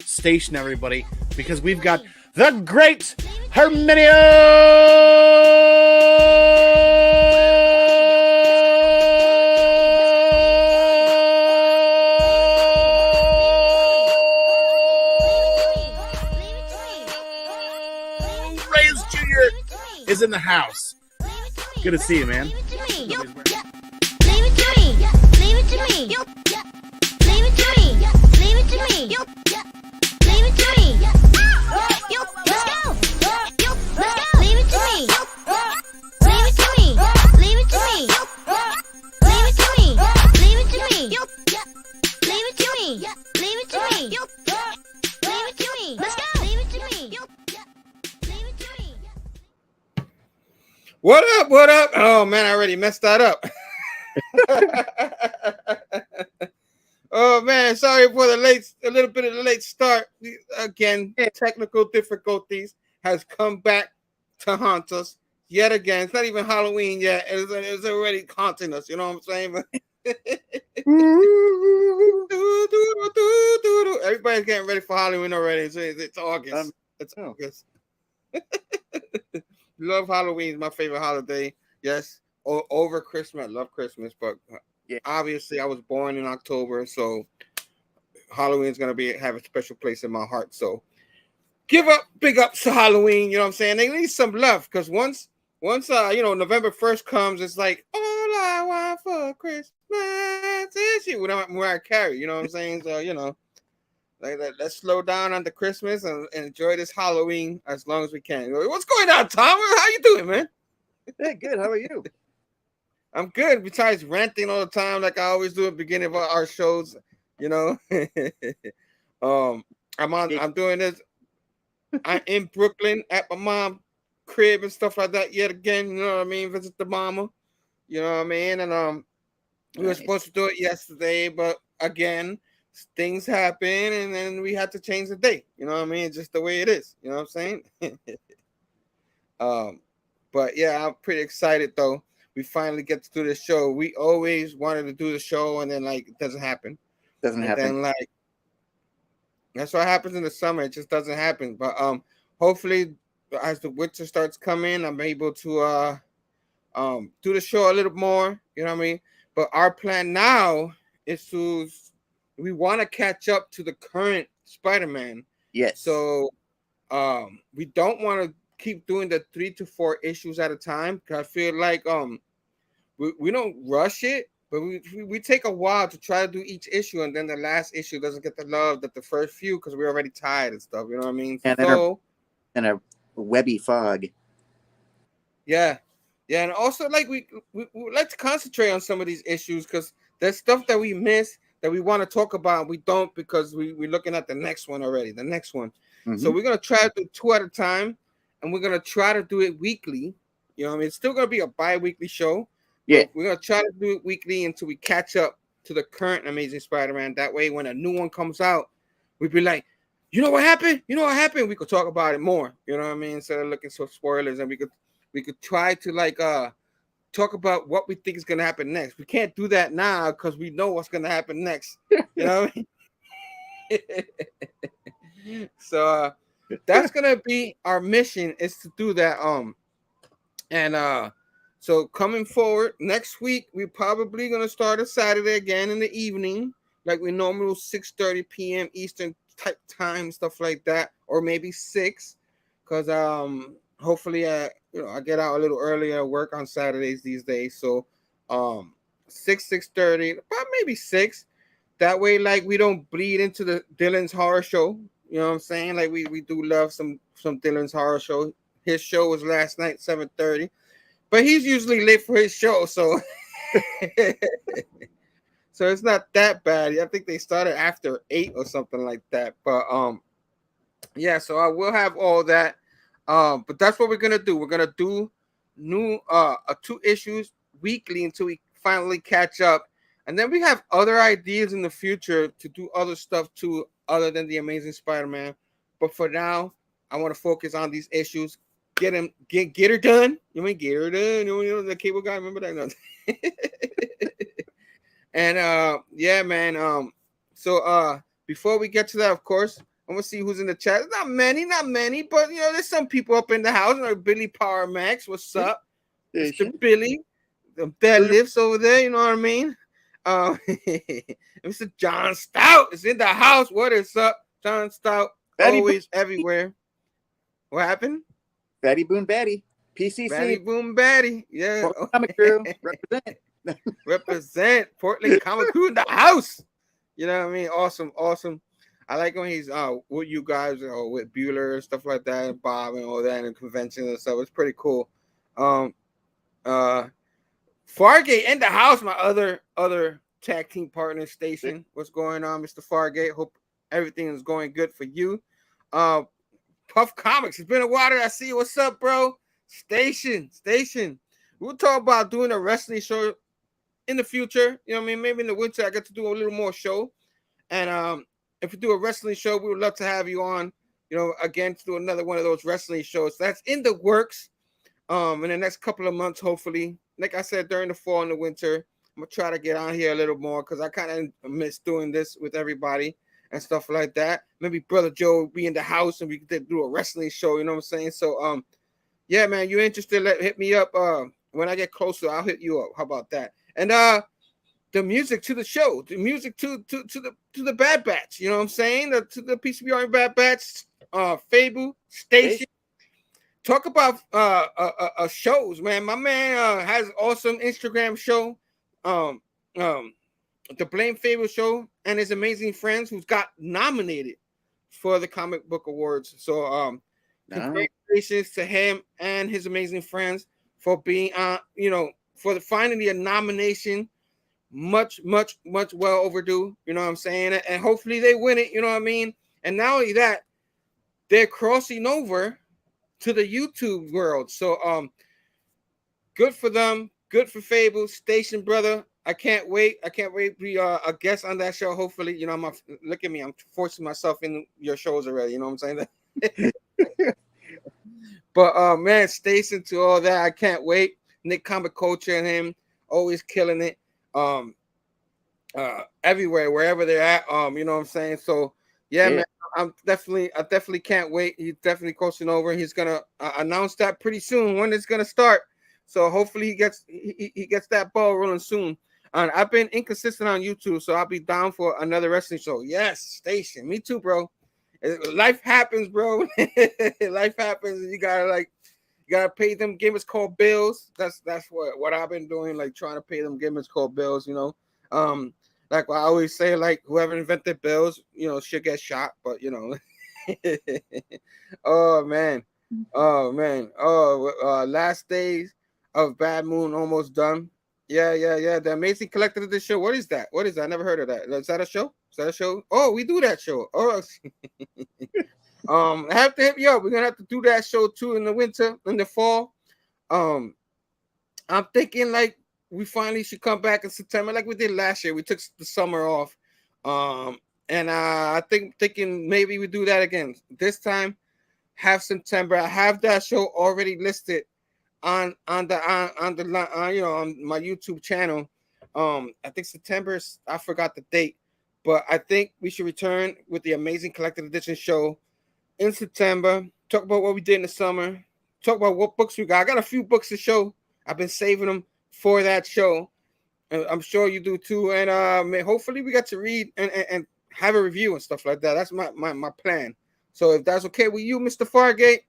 Station, everybody, because we've got the great Herminio. Reyes Jr. is in the house. Good to see you, man. What up? What up? Oh man, I already messed that up. Oh man, sorry for a little bit of the late start. Again, technical difficulties has come back to haunt us yet again. It's not even Halloween yet. It's already haunting us. You know what I'm saying? Everybody's getting ready for Halloween already. It's August. It's August. Love Halloween. It's my favorite holiday. Yes, over Christmas. I love Christmas, but obviously I was born in October, so Halloween's gonna have a special place in my heart. So big ups to Halloween. You know what I'm saying? They need some love because once November 1st comes, it's like all I want for Christmas is you. Where I carry, you know what I'm saying? So let's slow down on the Christmas and enjoy this Halloween as long as we can. What's going on, Tom? How you doing, man? Hey, good. How are you? I'm good. Besides ranting all the time, like I always do at the beginning of our shows, I'm doing this. I'm in Brooklyn at my mom's crib and stuff like that yet again. You know what I mean? Visit the mama. You know what I mean? And we were supposed to do it yesterday, but again, things happen, and then we had to change the date. You know what I mean? Just the way it is. You know what I'm saying? But yeah, I'm pretty excited though. We finally get to do this show. We always wanted to do the show, and then it doesn't happen. Then that's what happens in the summer. It just doesn't happen. But hopefully, as the winter starts coming, I'm able to do the show a little more. You know what I mean? But our plan now is we want to catch up to the current Spider-Man. Yes. So we don't want to keep doing the 3 to 4 issues at a time, because I feel like we don't rush it, but we take a while to try to do each issue, and then the last issue doesn't get the love that the first few, because we're already tired and stuff. You know what I mean? And in a webby fog. Yeah, and also we like to concentrate on some of these issues, because there's stuff that we miss that we want to talk about, and we don't, because we're looking at the next one already. The next one. Mm-hmm. So we're gonna try to do 2 at a time. And we're going to try to do it weekly. You know what I mean? It's still going to be a bi-weekly show. Yeah. We're going to try to do it weekly until we catch up to the current Amazing Spider-Man. That way, when a new one comes out, we'd be like, you know what happened? You know what happened? We could talk about it more. You know what I mean? Instead of looking for spoilers. And we could try to talk about what we think is going to happen next. We can't do that now because we know what's going to happen next. You know what I mean? So, that's gonna be our mission, is to do that. So coming forward next week, we're probably gonna start a Saturday again in the evening, like we normally 6:30 p.m. Eastern type time, stuff like that, or maybe 6, because hopefully I get out a little earlier at work on Saturdays these days. So 6:30, about maybe 6. That way, we don't bleed into the Dylan's horror show. You know what I'm saying? We do love some Dylan's horror show. His show was last night, 7:30. But he's usually late for his show, so so it's not that bad. I think they started after 8 or something like that. But yeah, so I will have all that. But that's what we're gonna do. We're gonna do new 2 issues weekly until we finally catch up. And then we have other ideas in the future to do other stuff too, other than the Amazing Spider-Man. But for now, I want to focus on these issues. Get her done. You mean get her done? You know the cable guy. Remember that? No. And yeah, man. So before we get to that, of course, I'm gonna see who's in the chat. Not many, but there's some people up in the house. Billy Power Max, what's up? Mr. Billy, the deadlifts over there. You know what I mean? Mr. John Stout is in the house. What is up, John Stout? Always everywhere. What happened? Fatty Boom Batty. PCC. Batty Boom Batty. Yeah. Comic crew. Represent. Represent Portland Comic Crew in the house. You know what I mean? Awesome. I like when he's with you guys, with Bueller and stuff like that, and Bob and all that, and conventions and stuff. It's pretty cool. Fargate in the house, my other tag team partner station. What's going on, Mr. Fargate? Hope everything is going good for you. Puff Comics. It's been a while that I see you. What's up, bro? Station. We'll talk about doing a wrestling show in the future. You know what I mean? Maybe in the winter I get to do a little more show. And if we do a wrestling show, we would love to have you on, again, to do another one of those wrestling shows. That's in the works. In the next couple of months, hopefully. Like I said, during the fall and the winter, I'm gonna try to get on here a little more because I kind of miss doing this with everybody and stuff like that. Maybe Brother Joe will be in the house and we could do a wrestling show, you know what I'm saying? So yeah, man, you interested, hit me up. When I get closer, I'll hit you up. How about that? And the music to the show, the music to the Bad Batch, you know what I'm saying? To the PCB Bad Batch, Phable, Station. Talk about shows, man. My man has an awesome Instagram show, the Blame Phable Show, and his amazing friends, who's got nominated for the Comic Book Awards. So congratulations to him and his amazing friends for being for finally a nomination. Much well overdue, you know what I'm saying? And hopefully they win it, you know what I mean? And not only that, they're crossing over to the YouTube world. So good for them, good for Phable, Station brother. I can't wait to be a guest on that show. Hopefully, look at me, I'm forcing myself in your shows already, you know what I'm saying? But man, Station, to all that, I can't wait. Nick Comic Culture and him always killing it. Everywhere, wherever they're at, you know what I'm saying? So yeah. Man, I definitely can't wait. He's definitely crossing over. He's gonna announce that pretty soon when it's gonna start. So hopefully he gets that ball rolling soon. And I've been inconsistent on YouTube, so I'll be down for another wrestling show. Yes, Station, me too, bro. Life happens, bro. Life happens, and you gotta pay them gimmicks called bills. That's what I've been doing, like trying to pay them gimmicks called bills. Like I always say, like whoever invented bills, should get shot. But oh man, last days of Bad Moon almost done. Yeah. The Amazing Collector of the show. What is that? I never heard of that. Is that a show? Oh, we do that show. Oh, I have to hit you up. We're gonna have to do that show too in the winter, in the fall. I'm thinking like we finally should come back in September, like we did last year. We took the summer off, and I thinking maybe we do that again this time. Have September. I have that show already listed on my YouTube channel. I think September. I forgot the date, but I think we should return with the Amazing Collected Edition show in September. Talk about what we did in the summer. Talk about what books we got. I got a few books to show. I've been saving them for that show. And I'm sure you do too. And hopefully we get to read and have a review and stuff like that. That's my plan. So if that's okay with you, Mr. Fargate,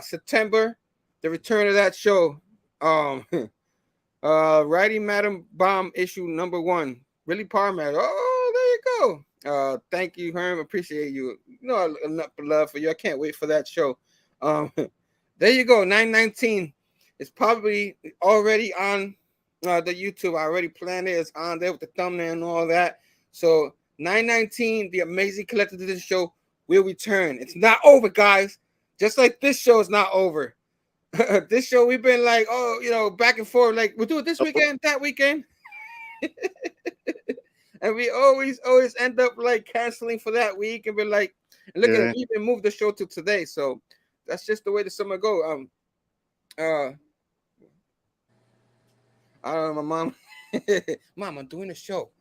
September, the return of that show. Writing Madam Bomb issue number 1. Really Power Man. Oh, there you go. Thank you, Herm. Appreciate you. Enough love for you. I can't wait for that show. There you go. 9/19. It's probably already on the YouTube. I already planned it. It's on there with the thumbnail and all that. So 9/19, the Amazing Collected Edition show will return. It's not over, guys. Just like this show is not over. This show we've been like, back and forth. Like we'll do it this weekend, that weekend. And we always end up like canceling for that week and be like, look at we even moved the show to today. So that's just the way the summer go. I don't know, my mom. Mom, I'm doing a show.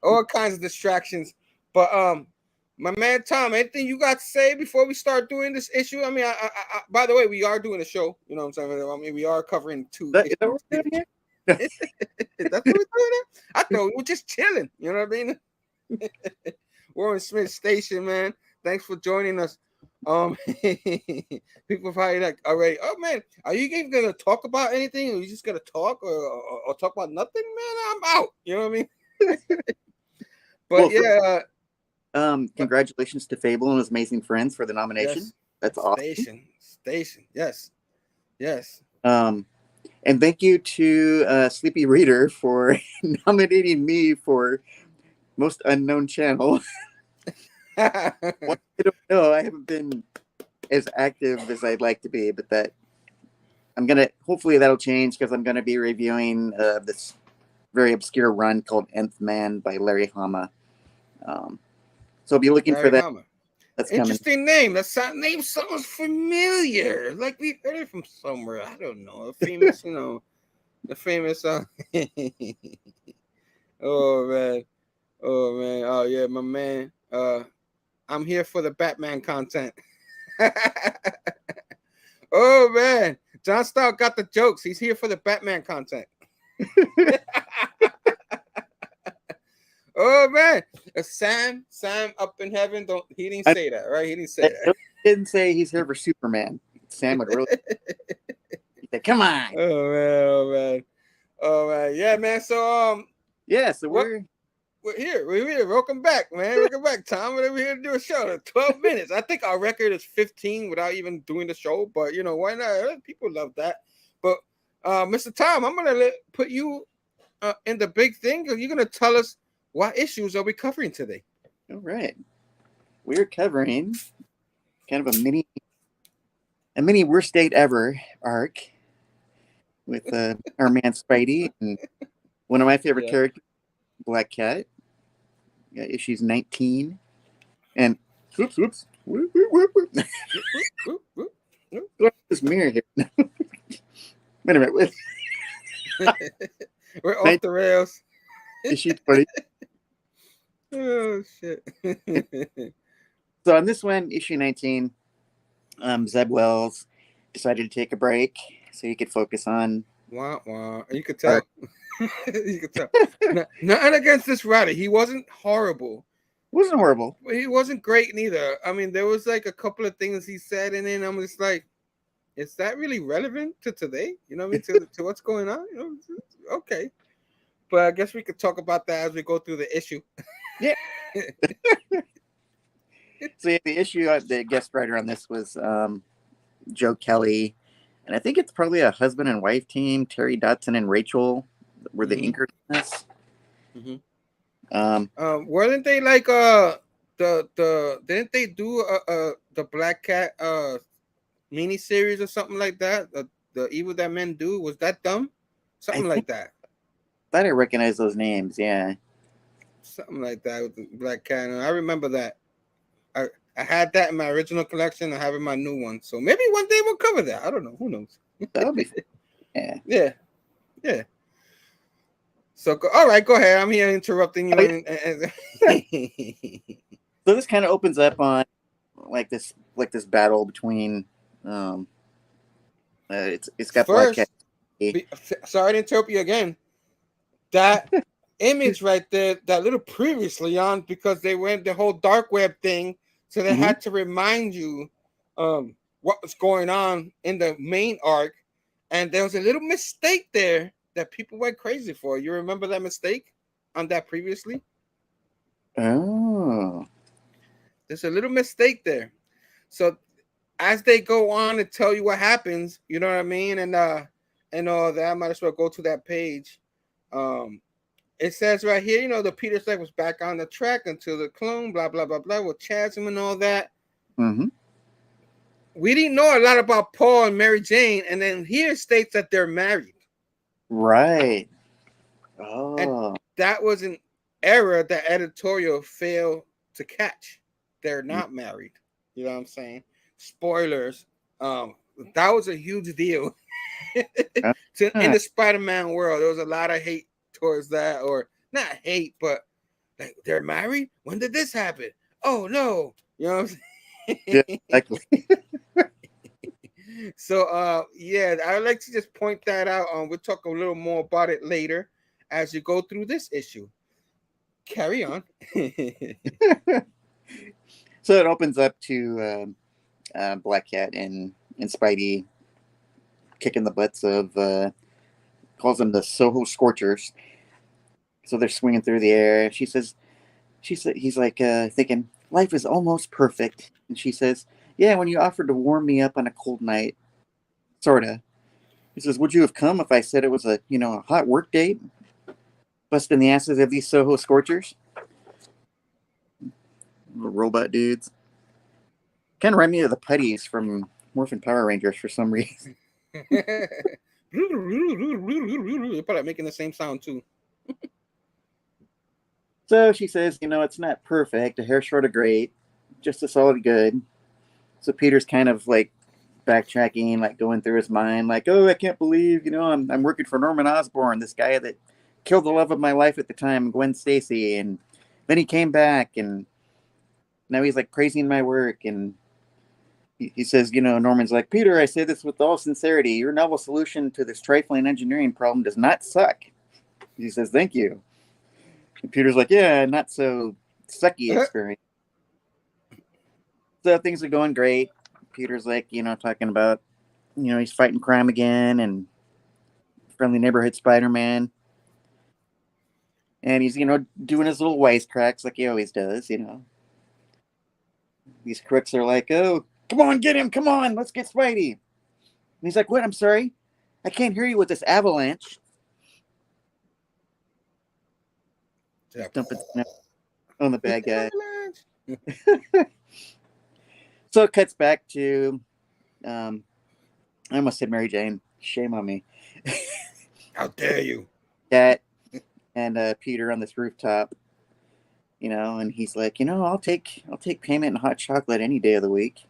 All kinds of distractions. But my man Tom, anything you got to say before we start doing this issue? I mean, I by the way, we are doing a show. You know what I'm saying? I mean, we are covering two. Is that what we're doing here? That's what we're doing. I thought we were just chilling. You know what I mean? We're on Smith Station, man. Thanks for joining us. People probably like already. Oh man, are you even gonna talk about anything? Or are you just gonna talk or talk about nothing, man? I'm out. You know what I mean? But well, yeah. Congratulations to Phable and his amazing friends for the nomination. Yes. That's awesome. Station. Yes. And thank you to Sleepy Reader for nominating me for most unknown channel. I don't know. I haven't been as active as I'd like to be, but that hopefully that'll change because I'm gonna be reviewing this very obscure run called Nth Man by Larry Hama. So be looking for that. Hama. That's interesting name. That name sounds familiar. Like we heard it from somewhere. I don't know. The famous, the famous. Oh man. Oh yeah, my man. I'm here for the Batman content. Oh man, John Stout got the jokes. He's here for the Batman content. Oh man, Sam up in heaven. He didn't say that, right? He didn't say that. He didn't say he's here for Superman. Sam would really. He said, "Come on." Oh man. Yeah, man. So yeah. So we're here. Welcome back, man. Welcome back, Tom. We're here to do a show. 12 minutes. I think our record is 15 without even doing the show. But why not? People love that. But Mr. Tom, I'm gonna put you in the big thing because you're gonna tell us what issues are we covering today. All right. We're covering kind of a mini worst date ever arc with our man Spidey and one of my favorite characters, Black Cat. Yeah, issues 19 and whoops. Whoop. This mirror here. Wait a minute. We're off the rails. Issue 20. Oh shit. So on this one, issue 19, Zeb Wells decided to take a break so he could focus on. Wow. You could tell. You could tell. Nothing against this writer. He wasn't horrible. Wasn't horrible. But he wasn't great neither. I mean, there was like a couple of things he said, and then I'm just like, is that really relevant to today? You know what I mean? To what's going on? Okay. But I guess we could talk about that as we go through the issue. Yeah. So yeah, the issue, the guest writer on this was Joe Kelly, and I think it's probably a husband and wife team. Terry Dotson and Rachel were the inkers in this. Weren't they like didn't they do the Black Cat mini series or something like that? The Evil That Men Do, was that dumb? Something like that. I didn't recognize those names. Yeah, something like that with the Black Cat. And I remember that. I had that in my original collection. I have in my new one. So maybe one day we'll cover that. I don't know. Who knows? That'll be yeah. So all right, go ahead. I'm here interrupting you. So this kind of opens up on like this battle between it's got first, Black Cat. Sorry to interrupt you again. That image right there, that little previously on, because they went the whole dark web thing, so they had to remind you what was going on in the main arc, and there was a little mistake there that people went crazy for. You remember that mistake on that previously? Oh, there's a little mistake there. So as they go on and tell you what happens, you know what I mean, and all that, I might as well go to that page. It says right here, the Peter Sec was back on the track until the clone, blah, blah, blah, blah, with Chasm and all that. We didn't know a lot about Paul and Mary Jane, and then here it states that they're married. Right. Oh. And that was an error that editorial failed to catch. They're not married. You know what I'm saying? Spoilers. That was a huge deal. In the Spider-Man world, there was a lot of hate towards that, or not hate, but like they're married. When did this happen? Oh no, you know what I'm saying? Yeah, exactly. So yeah, I'd like to just point that out. We'll talk a little more about it later as you go through this issue. Carry on. So it opens up to Black Cat and Spidey kicking the butts of calls them the Soho Scorchers. So they're swinging through the air. She said he's like thinking life is almost perfect, and she says, "Yeah, when you offered to warm me up on a cold night, sorta." He says, "Would you have come if I said it was a a hot work date, busting the asses of these Soho Scorchers?" Little robot dudes. Kind of remind me of the putties from Morphin Power Rangers for some reason. They're probably making the same sound too. So she says, it's not perfect, a hair short of great, just a solid good. So Peter's kind of like backtracking, like going through his mind, like, oh, I can't believe, I'm working for Norman Osborn, this guy that killed the love of my life at the time, Gwen Stacy, and then he came back, and now he's like praising my work, and he says, Norman's like, Peter, I say this with all sincerity, your novel solution to this trifling engineering problem does not suck. He says, thank you. And Peter's like, yeah, not so sucky experience. So things are going great. Peter's like, talking about, he's fighting crime again and friendly neighborhood Spider-Man. And he's, doing his little wisecracks like he always does, These crooks are like, oh, come on, get him. Come on, let's get Spidey. And he's like, what? I'm sorry. I can't hear you with this avalanche. Yeah. Dumping on the bad guy. So it cuts back to, I almost said Mary Jane. Shame on me. How dare you? Cat and Peter on this rooftop, and he's like, I'll take payment in hot chocolate any day of the week.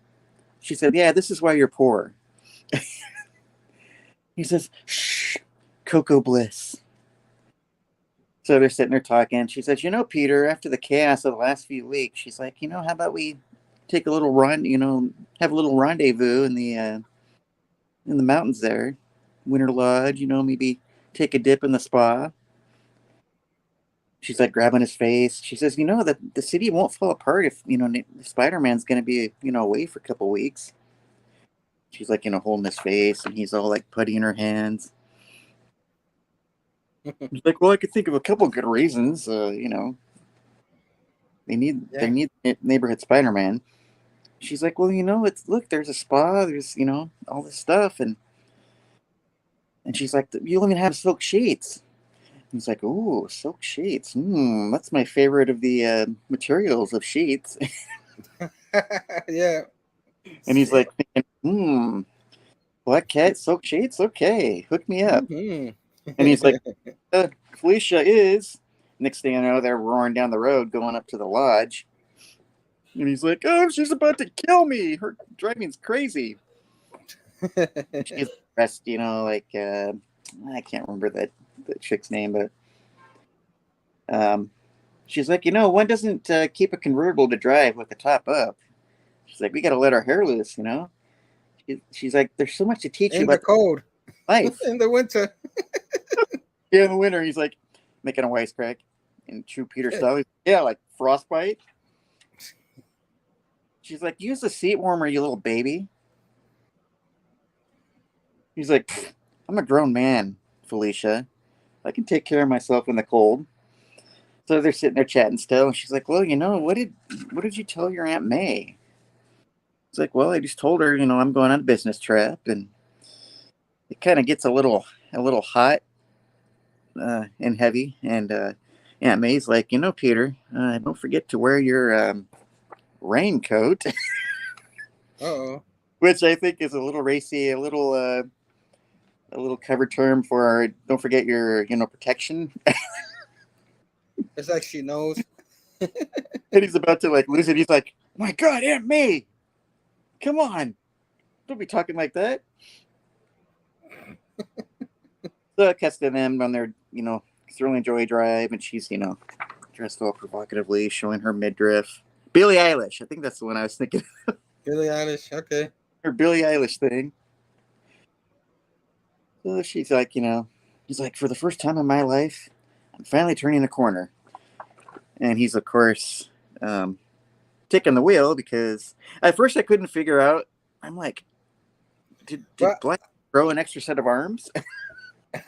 She said, yeah, this is why you're poor. He says, shh, Cocoa Bliss. So they're sitting there talking. She says, Peter, after the chaos of the last few weeks, she's like, how about we take a little run, have a little rendezvous in the mountains there, Winter Lodge, maybe take a dip in the spa. She's like grabbing his face. She says, that the city won't fall apart if, Spider-Man's going to be, away for a couple weeks. She's like, holding his face, and he's all like putty in her hands. He's like, well, I could think of a couple good reasons. They need neighborhood Spider-Man. She's like, well, look, there's a spa, there's, all this stuff, and she's like, you'll even have silk sheets. He's like, ooh, silk sheets. That's my favorite of the materials of sheets. Yeah. And he's like, Black Cat, silk sheets? Okay, hook me up. Mm-hmm. And he's like, Felicia is. Next thing I know, they're roaring down the road going up to the lodge. And he's like, oh, she's about to kill me. Her driving's crazy. She's dressed, like, I can't remember the chick's name, but she's like, one doesn't keep a convertible to drive with the top up. She's like, we got to let our hair loose, She's like, there's so much to teach you In about the cold. life. In the winter. Yeah, in the winter. He's like making a wisecrack in true Peter style. Yeah, like frostbite. She's like, use the seat warmer, you little baby. He's like, I'm a grown man, Felicia. I can take care of myself in the cold. So they're sitting there chatting still, and she's like, well, what did you tell your Aunt May? It's like, well, I just told her, I'm going on a business trip, and it kind of gets a little hot and heavy. And Aunt May's like, Peter, don't forget to wear your raincoat. Uh-oh. Which I think is a little racy, a little cover term for don't forget your protection. It's like she knows. And he's about to like lose it. He's like, my God, Aunt May, come on, don't be talking like that. So it cuts to them on their Sterling Joy Drive, and she's, dressed all provocatively, showing her midriff. Billie Eilish, I think that's the one I was thinking. Billie Eilish, okay. Her Billie Eilish thing. So she's like, he's like, for the first time in my life, I'm finally turning a corner. And he's, of course, taking the wheel because at first I couldn't figure out. I'm like, did Black grow an extra set of arms? I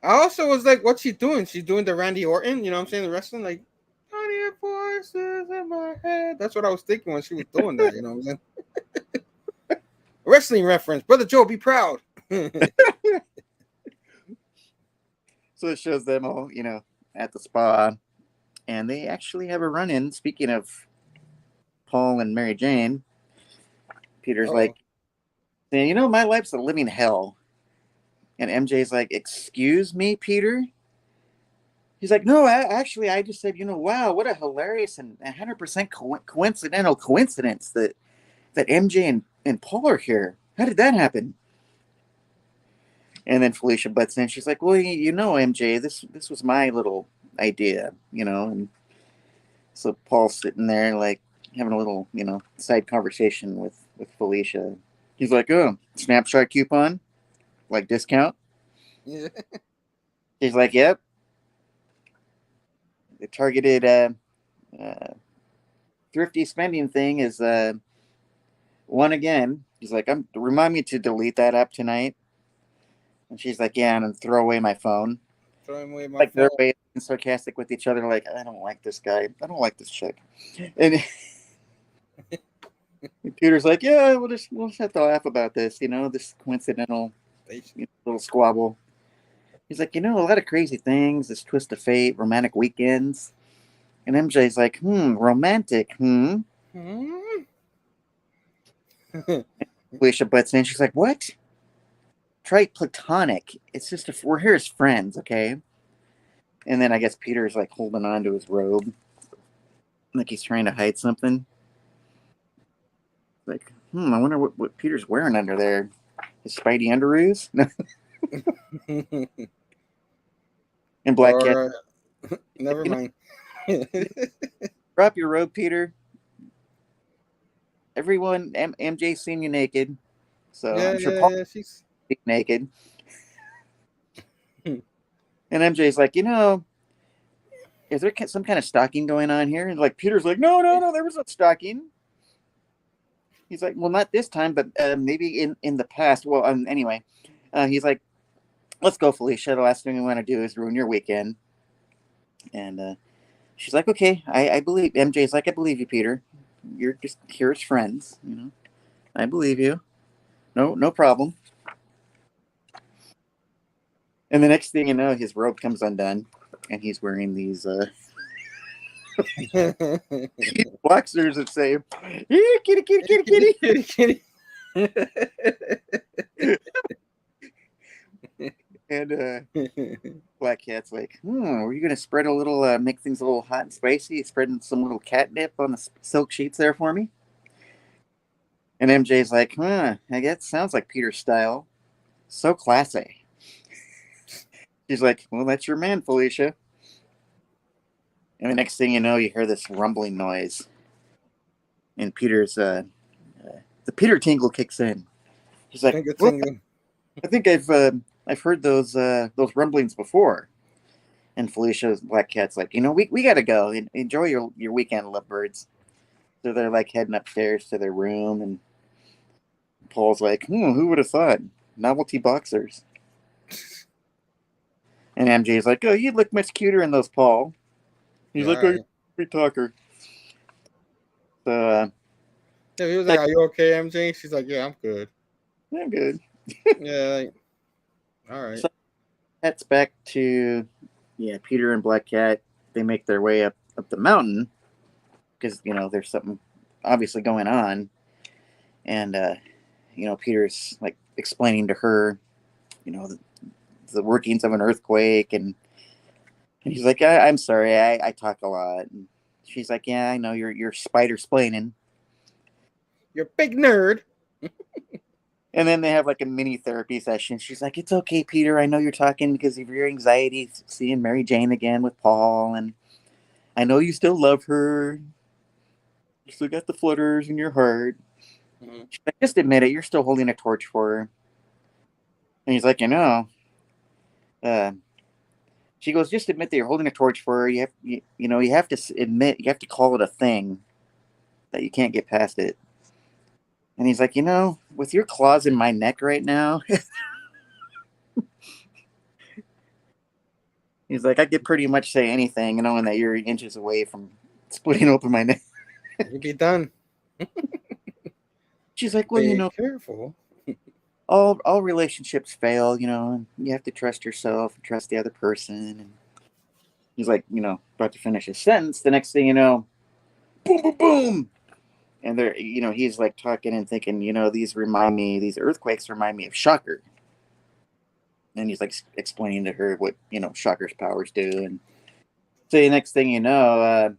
also was like, what's she doing? She's doing the Randy Orton, you know what I'm saying? The wrestling, like, I hear voices in my head. That's what I was thinking when she was doing that, you know what I'm saying? Wrestling reference. Brother Joe, be proud. So it shows them all, at the spa. And they actually have a run-in. Speaking of Paul and Mary Jane, Peter's like, my life's a living hell. And MJ's like, excuse me, Peter? He's like, no, I just said, wow, what a hilarious and 100% coincidental coincidence that MJ and Paul are here. How did that happen? And then Felicia butts in. She's like, well, MJ, this was my little idea, And so Paul's sitting there, like, having a little, side conversation with Felicia. He's like, oh, snapshot coupon? Like discount? Yeah. He's like, yep. The targeted thrifty spending thing is one again. He's like, remind me to delete that app tonight. And she's like, yeah, and throw away my phone. Throwing away my phone. They're being sarcastic with each other, like, I don't like this guy. I don't like this chick. And Peter's like, yeah, we'll just have to laugh about this, this coincidental little squabble. He's like, a lot of crazy things, this twist of fate, romantic weekends. And MJ's like, romantic, Felicia butts in. She's like, what? Try platonic. It's just we're here as friends, okay? And then I guess Peter's like holding on to his robe, like he's trying to hide something. Like, I wonder what Peter's wearing under there. His Spidey underoos? And Black Cat. Never mind. Drop your robe, Peter. Everyone, MJ's seen you naked. So I'm sure Paul's naked. And MJ's like, is there some kind of stalking going on here? And like Peter's like, no, there was no stalking. He's like, well, not this time, but maybe in the past. Well, anyway, he's like, let's go, Felicia. The last thing we want to do is ruin your weekend. And she's like, okay, I believe. MJ's like, I believe you, Peter. You're just here as friends, I believe you. No problem. And the next thing you know, his robe comes undone, and he's wearing these boxers that say, "Here, kitty, kitty, kitty, kitty, kitty." And Black Cat's like, were you going to spread a little, make things a little hot and spicy? Spreading some little catnip on the silk sheets there for me? And MJ's like, I guess sounds like Peter's style. So classy. She's like, well, that's your man, Felicia. And the next thing you know, you hear this rumbling noise. And Peter's, the Peter tingle kicks in. He's like, I think I've heard those rumblings before. And Felicia's Black Cat's like, we got to go. Enjoy your weekend, lovebirds. So they're like heading upstairs to their room. And Paul's like, who would have thought? Novelty boxers. And MJ's like, oh, you'd look much cuter in those, Paul. He's like, oh, you're a free talker. So, he was like, are you okay, MJ? She's like, yeah, I'm good. Yeah, I'm good. Yeah, all right. So that's back to, Peter and Black Cat. They make their way up the mountain because, there's something obviously going on. And, Peter's like explaining to her, the workings of an earthquake. And he's like, I'm sorry, I talk a lot. And she's like, yeah, I know, you're spider-splaining. You're a big nerd. And then they have like a mini therapy session. She's like, "It's okay, Peter. I know you're talking because of your anxiety seeing Mary Jane again with Paul, and I know you still love her. You still got the flutters in your heart. Mhm. She's like, just admit it. You're still holding a torch for her." And he's like, uh, she goes, "Just admit that you're holding a torch for her. You have to admit, you have to call it a thing, that you can't get past it." And he's like, with your claws in my neck right now, he's like, I could pretty much say anything, knowing that you're inches away from splitting open my neck. You'll be done. She's like, well, Be careful. all relationships fail, and you have to trust yourself and trust the other person. And he's like, about to finish his sentence. The next thing you know, boom, boom, boom. And they're, he's like talking and thinking, these earthquakes remind me of Shocker. And he's like explaining to her what, Shocker's powers do. And so the next thing you know,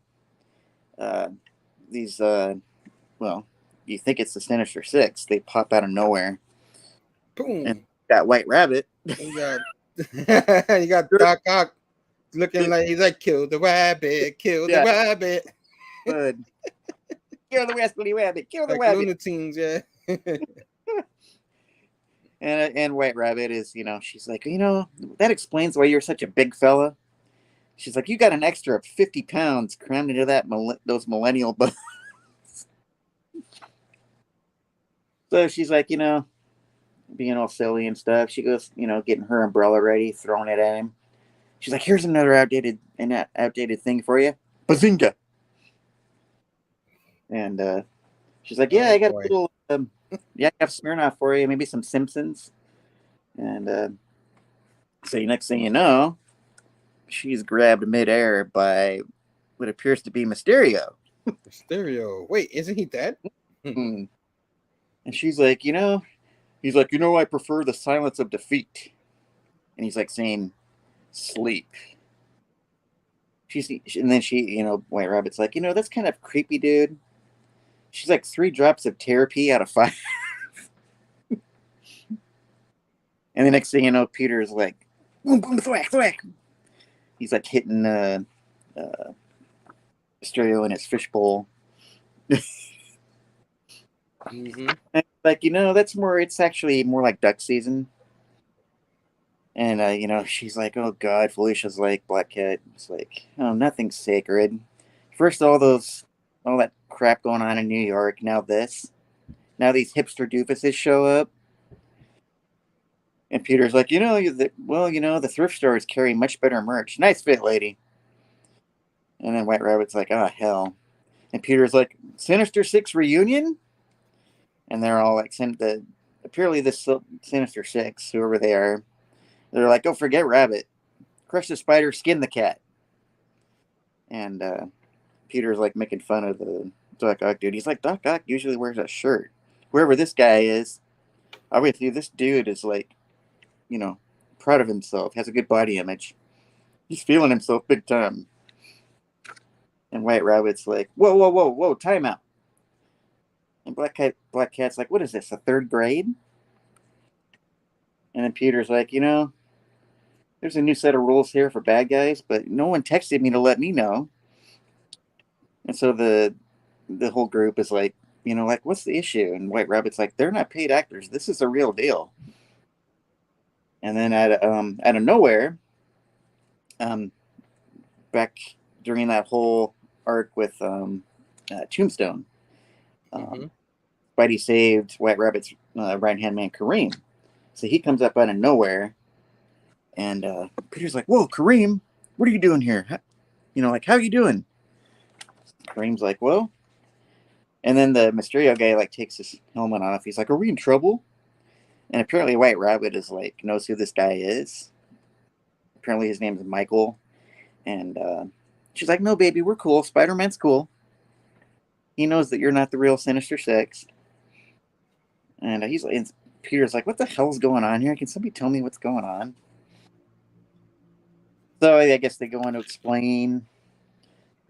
these, well, you think it's the Sinister Six. They pop out of nowhere. Boom. And that White Rabbit. You got Doc Ock looking like he's like, kill the rabbit, kill the rabbit. Good. Kill the rascally rabbit, kill the like rabbit. Looney Tunes, yeah. And White Rabbit is, she's like, that explains why you're such a big fella. She's like, you got an extra 50 pounds crammed into those millennial bones. So she's like, being all silly and stuff. She goes, getting her umbrella ready, throwing it at him. She's like, here's another outdated thing for you. Bazinga. And she's like, yeah, I got a little, I have Smirnoff for you, maybe some Simpsons. And so next thing you know, she's grabbed midair by what appears to be Mysterio. Mysterio. Wait, isn't he dead? And she's like, he's like, I prefer the silence of defeat. And he's like saying, sleep. And then she, White Rabbit's like, that's kind of creepy, dude. She's like 3 drops of therapy out of 5. And the next thing you know, Peter's like, boom, boom, thwack, thwack. He's like hitting Mysterio in his fishbowl. Mm-hmm. Like, it's actually more like duck season. And, she's like, oh, God. Felicia's like, Black Cat. It's like, oh, nothing's sacred. First, all that crap going on in New York. Now this. Now these hipster doofuses show up. And Peter's like, the thrift stores carry much better merch. Nice fit, lady. And then White Rabbit's like, oh, hell. And Peter's like, Sinister Six reunion? And they're all like, apparently this Sinister Six, whoever they are, they're like, oh, forget Rabbit. Crush the spider, skin the cat. And Peter's like making fun of the Doc Ock dude. He's like, Doc Ock usually wears a shirt. Whoever this guy is, obviously this dude is like, proud of himself, has a good body image. He's feeling himself big time. And White Rabbit's like, whoa, whoa, whoa, whoa, time out. And Black Cat's like, what is this, a 3rd grade? And then Peter's like, there's a new set of rules here for bad guys, but no one texted me to let me know. And so the whole group is like, what's the issue? And White Rabbit's like, they're not paid actors. This is a real deal. And then out of nowhere, back during that whole arc with Tombstone, Spidey saved White Rabbit's right-hand man, Kareem. So he comes up out of nowhere, and Peter's like, whoa, Kareem, what are you doing here? How are you doing? Kareem's like, well, and then the Mysterio guy like takes his helmet off. He's like, are we in trouble? And apparently White Rabbit is like, knows who this guy is. Apparently his name is Michael. And she's like, no, baby, we're cool. Spider-Man's cool. He knows that you're not the real Sinister Six. And Peter's like, what the hell's going on here? Can somebody tell me what's going on? So I guess they go on to explain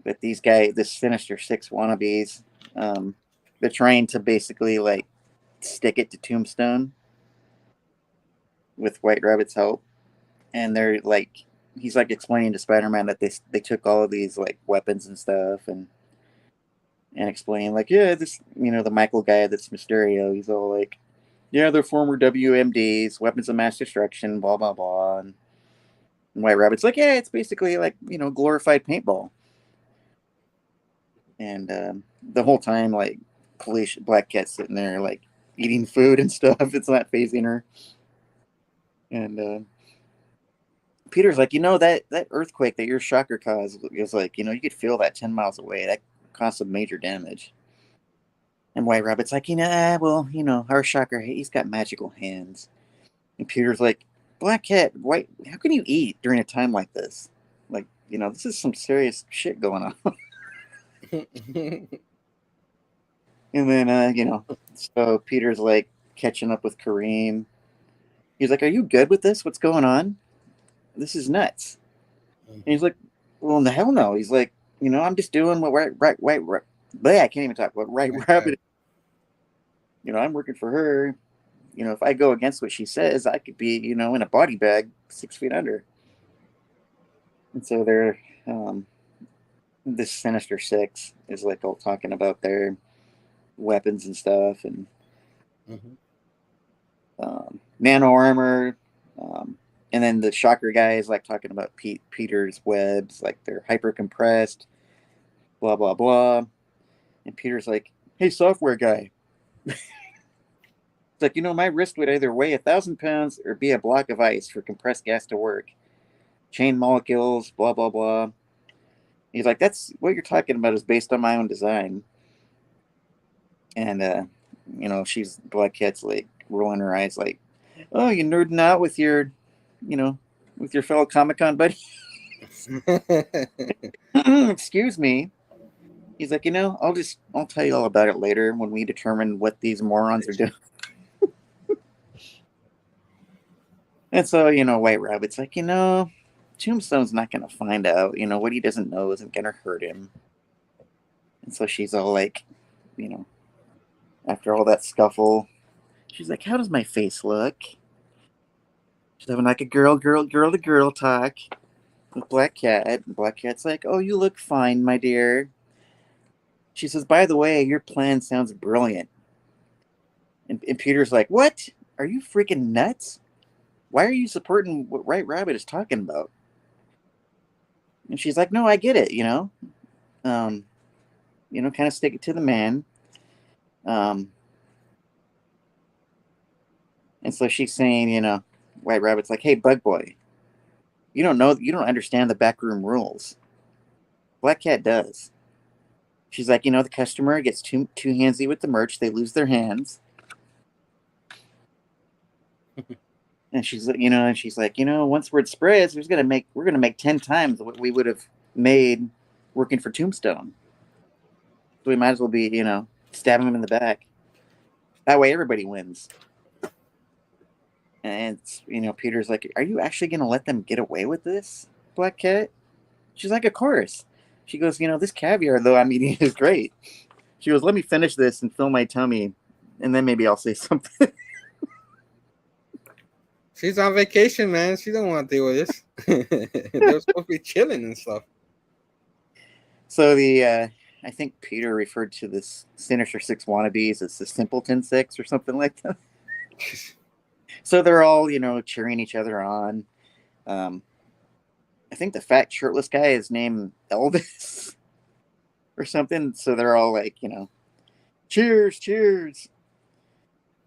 that this Sinister Six wannabes, they're trying to basically like stick it to Tombstone. with White Rabbit's help, and they're like, he's like explaining to Spider-Man that they took all of these like weapons and stuff, and explaining like, yeah, this, the Michael guy that's Mysterio, he's all like, yeah, they're former WMDs, weapons of mass destruction, blah blah blah, and White Rabbit's like, yeah, it's basically like glorified paintball, and the whole time like police Black Cat's sitting there like eating food and stuff. It's not phasing her, and Peter's like, that earthquake that your shocker caused was like, you could feel that 10 miles away. That caused some major damage. And White Rabbit's like, well, our shocker, he's got magical hands. And Peter's like, Black Cat, how can you eat during a time like this? Like, this is some serious shit going on. And then, so Peter's like catching up with Kareem. He's like, are you good with this? What's going on? This is nuts. And he's like, well, in the hell no. He's like, I'm just doing what I can't even talk. What White Rabbit. I'm working for her. If I go against what she says, I could be, in a body bag 6 feet under. And so they're, this Sinister Six is like all talking about their weapons and stuff, and nano armor. And then the Shocker guy is like talking about Peter's webs, like they're hyper compressed, blah, blah, blah. And Peter's like, hey, software guy. It's like, my wrist would either weigh 1,000 pounds or be a block of ice for compressed gas to work. Chain molecules, blah, blah, blah. He's like, that's what you're talking about is based on my own design. And, she's, Black Cat's like rolling her eyes like, oh, you nerding out with your, with your fellow Comic-Con buddy? Excuse me. He's like, I'll tell you all about it later when we determine what these morons are doing. And so, White Rabbit's like, Tombstone's not going to find out. What he doesn't know isn't going to hurt him. And so she's all like, after all that scuffle, she's like, how does my face look? She's having like a girl to girl talk with Black Cat. And Black Cat's like, oh, you look fine, my dear. She says, by the way, your plan sounds brilliant. And Peter's like, what? Are you freaking nuts? Why are you supporting what White Rabbit is talking about? And she's like, no, I get it, kind of stick it to the man. And so she's saying, White Rabbit's like, hey, Bug Boy, you don't understand the backroom rules. Black Cat does. She's like, the customer gets too handsy with the merch, they lose their hands. And she's like, once word spreads, we're gonna make 10 times what we would have made working for Tombstone. So we might as well be, stabbing him in the back. That way everybody wins. And Peter's like, are you actually gonna let them get away with this, Black Cat? She's like, of course. She goes, this caviar though I'm eating is great. She goes, let me finish this and fill my tummy, and then maybe I'll say something. She's on vacation, man. She don't want to deal with this. They're supposed to be chilling and stuff. So I think Peter referred to this Sinister Six wannabes as the Simpleton Six or something like that. So they're all, cheering each other on. I think the fat shirtless guy is named Elvis or something. So they're all like, cheers, cheers.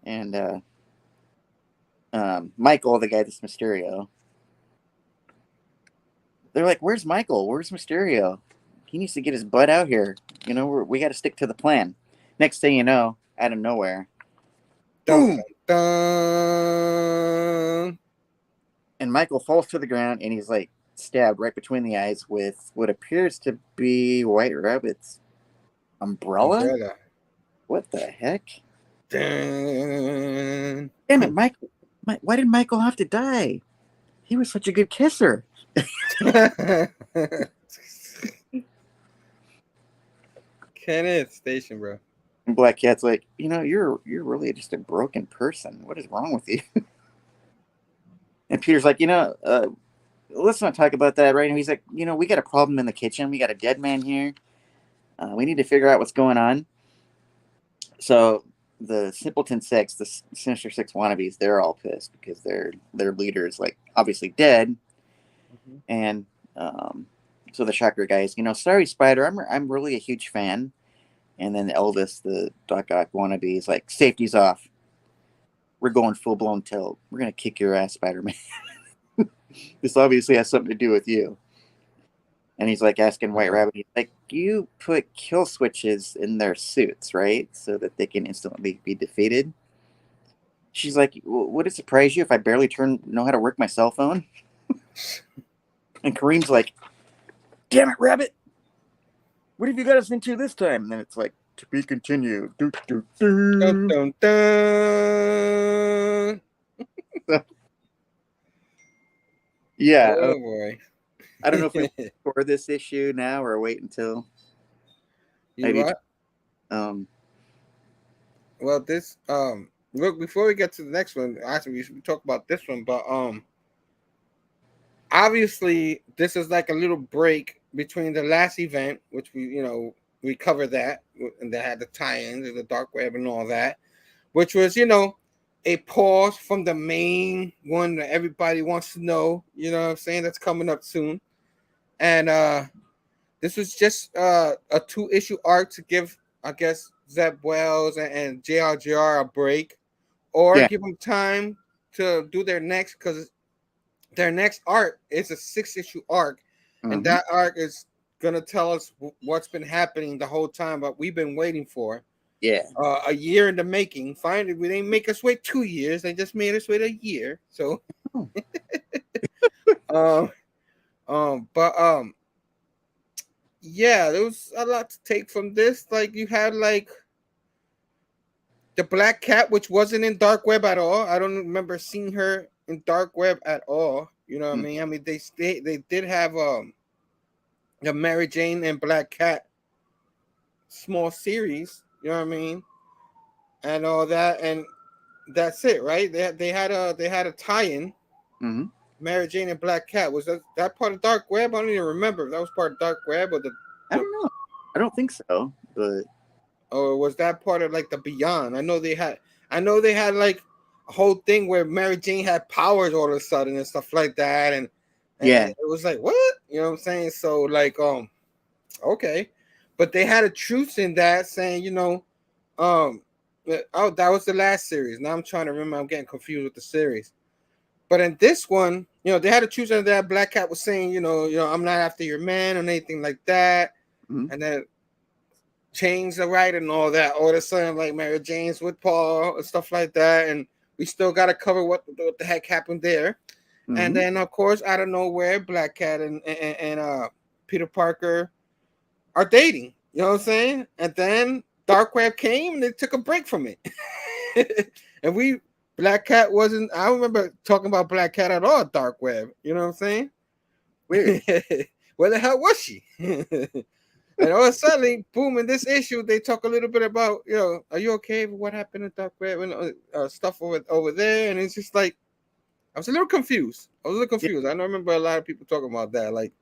And Michael, the guy that's Mysterio, they're like, where's Michael? Where's Mysterio? He needs to get his butt out here. We got to stick to the plan. Next thing you know, out of nowhere, boom, dun. And Michael falls to the ground and he's like stabbed right between the eyes with what appears to be White Rabbit's umbrella. What the heck? Dun. Damn it, Michael! Why did Michael have to die? He was such a good kisser. Kenneth Station, bro. And Black Cat's like, you're really just a broken person. What is wrong with you? And Peter's like, let's not talk about that right now. He's like, we got a problem in the kitchen. We got a dead man here. We need to figure out what's going on. So the Simpleton Six, the Sinister Six wannabes, they're all pissed because their leader is like obviously dead. Mm-hmm. And so the Shocker guys, sorry Spider, I'm really a huge fan. And then the eldest, the Doc Ock wannabe, is like, safety's off. We're going full blown tilt. We're gonna kick your ass, Spider-Man. This obviously has something to do with you. And he's like asking White Rabbit, he's like, you put kill switches in their suits, right? So that they can instantly be defeated. She's like, would it surprise you if I barely know how to work my cell phone? And Kareem's like, damn it, Rabbit. What have you got us into this time? And then it's like, to be continued. Dun, dun, dun. Yeah. Oh boy. I don't know if we for this issue now or wait until. What? Well, this look, before we get to the next one, actually we should talk about this one, but obviously this is like a little break between the last event, which we covered that, and they had the tie-ins and the dark web and all that, which was a pause from the main one that everybody wants to know, what I'm saying, that's coming up soon. And this was just a 2-issue arc to give, I guess, Zeb Wells and JRJR a break, or give them time to do their next, because their next arc is a 6-issue arc. Mm-hmm. And that arc is going to tell us what's been happening the whole time, but we've been waiting for. Yeah. A year in the making. Finally, we didn't make us wait 2 years. They just made us wait a year. So, yeah, there was a lot to take from this. Like, you had like the Black Cat, which wasn't in Dark Web at all. I don't remember seeing her in Dark Web at all. You know what I mean? I mean, they did have the Mary Jane and Black Cat small series. You know what I mean? And all that, and that's it, right? They had a tie-in. Mm-hmm. Mary Jane and Black Cat. Was that part of Dark Web? I don't even remember if that was part of Dark Web or I don't know. I don't think so, but or was that part of like the Beyond? I know they had like a whole thing where Mary Jane had powers all of a sudden and stuff like that, and yeah, it was like, what? You know what I'm saying? So like okay. But they had a truce in that saying, that was the last series. Now I'm trying to remember. I'm getting confused with the series. But in this one, they had a truce in that. Black Cat was saying, I'm not after your man or anything like that. Mm-hmm. And then changed the right and all that. All of a sudden, like Mary Jane's with Paul and stuff like that. And we still got to cover what the heck happened there. Mm-hmm. And then, of course, out of nowhere, Black Cat and Peter Parker are dating, you know what I'm saying? And then Dark Web came and they took a break from it. And Black Cat wasn't, I don't remember talking about Black Cat at all, Dark Web, you know what I'm saying? Weird. Where the hell was she? And all of a sudden, boom, in this issue, they talk a little bit about, are you okay with what happened in Dark Web and stuff over there? And it's just like, I was a little confused. I don't remember a lot of people talking about that, like,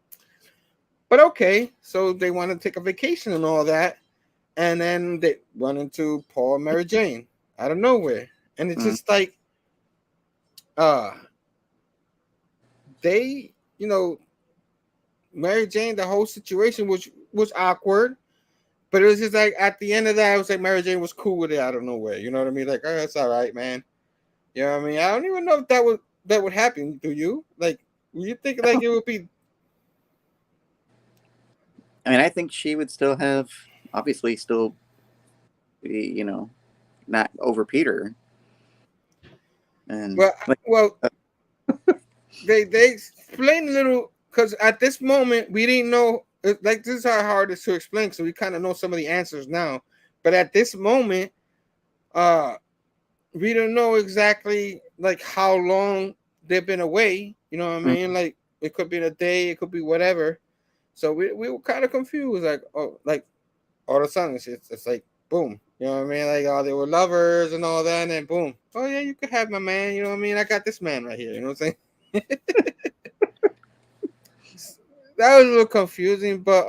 but okay, so they want to take a vacation and all that, and then they run into Paul and Mary Jane out of nowhere, and it's just like, they, Mary Jane, the whole situation was awkward, but it was just like at the end of that, it was like Mary Jane was cool with it out of nowhere. You know what I mean? Like, oh, that's all right, man. You know what I mean? I don't even know if that would happen. Do you? Like, you think like it would be? I mean, I think she would still be, not over Peter. And they explained a little, because at this moment we didn't know. Like, this is how hard it is to explain, so we kind of know some of the answers now. But at this moment, we don't know exactly like how long they've been away. You know what I mean? Like, it could be a day, it could be whatever. So we were kind of confused, like, oh, like all of a sudden it's like boom, you know what I mean? Like, oh, they were lovers and all that, and then boom, oh yeah, you could have my man, you know what I mean? I got this man right here, you know what I'm saying? That was a little confusing, but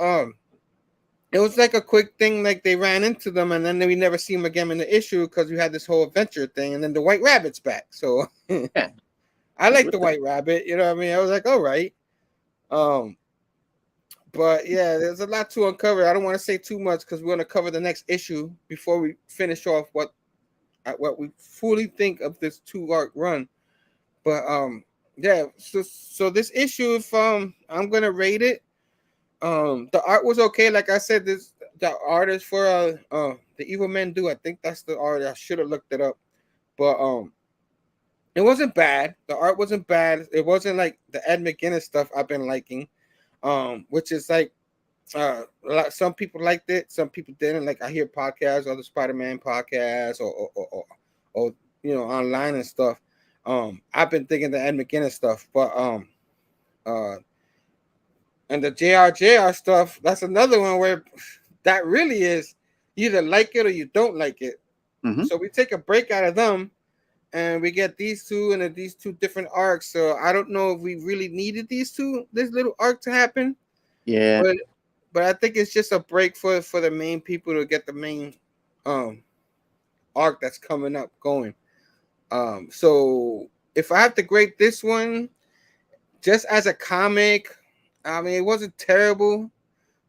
it was like a quick thing. Like they ran into them, and then we never see them again in the issue because we had this whole adventure thing, and then the White Rabbit's back. So Yeah. I like the White Rabbit. You know what I mean? I was like, all right. But yeah, there's a lot to uncover. I don't want to say too much because we're going to cover the next issue before we finish off what we fully think of this 2-arc run. But yeah, so this issue, if I'm gonna rate it, the art was okay. Like I said, the art is for the Evil Men Do. I think that's the art. I should have looked it up, but it wasn't bad. The art wasn't bad. It wasn't like the Ed McGuinness stuff I've been liking, which is like some people liked it, some people didn't. Like I hear podcasts, other Spider-Man podcasts, or you know, online and stuff. I've been thinking the Ed McGuinness stuff, but and the JRJR stuff, that's another one where that really is you either like it or you don't like it. Mm-hmm. So we take a break out of them and we get these two and these two different arcs. So I don't know if we really needed this little arc to happen. Yeah. But I think it's just a break for the main people to get the main arc that's coming up going. So if I have to grade this one just as a comic, I mean, it wasn't terrible,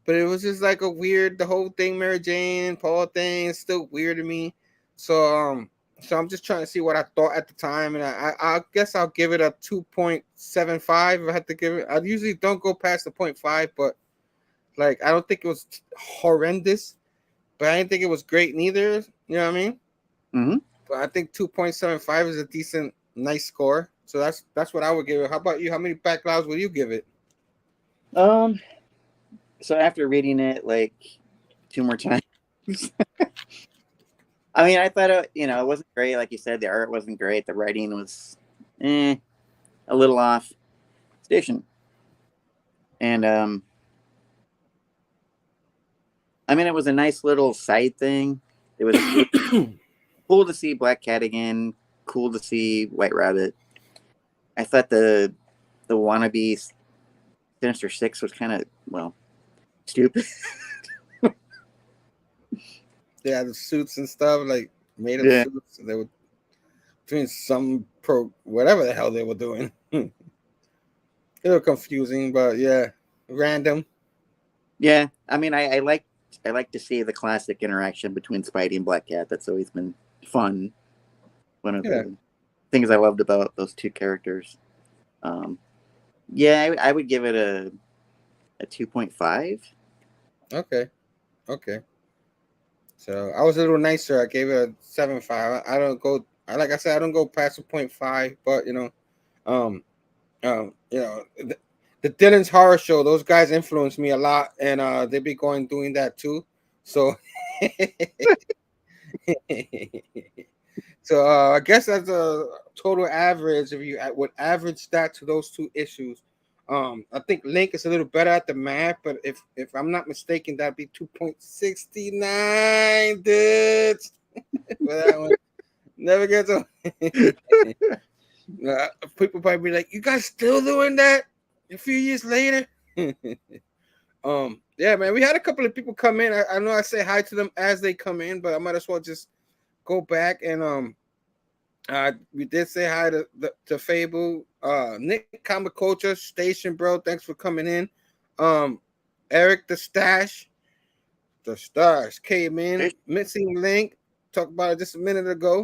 but it was just like the whole thing, Mary Jane, Paul thing is still weird to me. So I'm just trying to see what I thought at the time, and I guess I'll give it a 2.75 if I had to give it. I usually don't go past the 0.5, but like I don't think it was horrendous, but I didn't think it was great neither. You know what I mean? Mm-hmm. But I think 2.75 is a decent, nice score. So that's what I would give it. How about you? How many backlogs would you give it? So after reading it like 2 more times, I mean, I thought it wasn't great. Like you said, the art wasn't great. The writing was a little off station. And I mean, it was a nice little side thing. It was cool to see Black Cat again. Cool to see White Rabbit. I thought the wannabe Sinister Six was kind of, stupid. Yeah, the suits and stuff, like made up suits. They were doing some whatever the hell they were doing. It was confusing, but yeah, random. Yeah, I mean, I like to see the classic interaction between Spidey and Black Cat. That's always been fun. One of the things I loved about those two characters. Yeah, I would give it a 2.5. Okay. So I was a little nicer. I gave it a 7.5. I don't go. Like I said, I don't go past a 0.5. But you know, the Dylan's Horror Show. Those guys influenced me a lot, and they be doing that too. So, so I guess that's a total average. If you would average that to those two issues, I think Link is a little better at the math, but if I'm not mistaken, that'd be 2.69, dude. For that one, never gets on. People probably be like, "You guys still doing that a few years later?" Yeah, man, we had a couple of people come in. I know I say hi to them as they come in, but I might as well just go back and we did say hi to Phable, Nick Comic Culture Station, bro. Thanks for coming in. Eric the Stash came in. Missing Link, talked about it just a minute ago.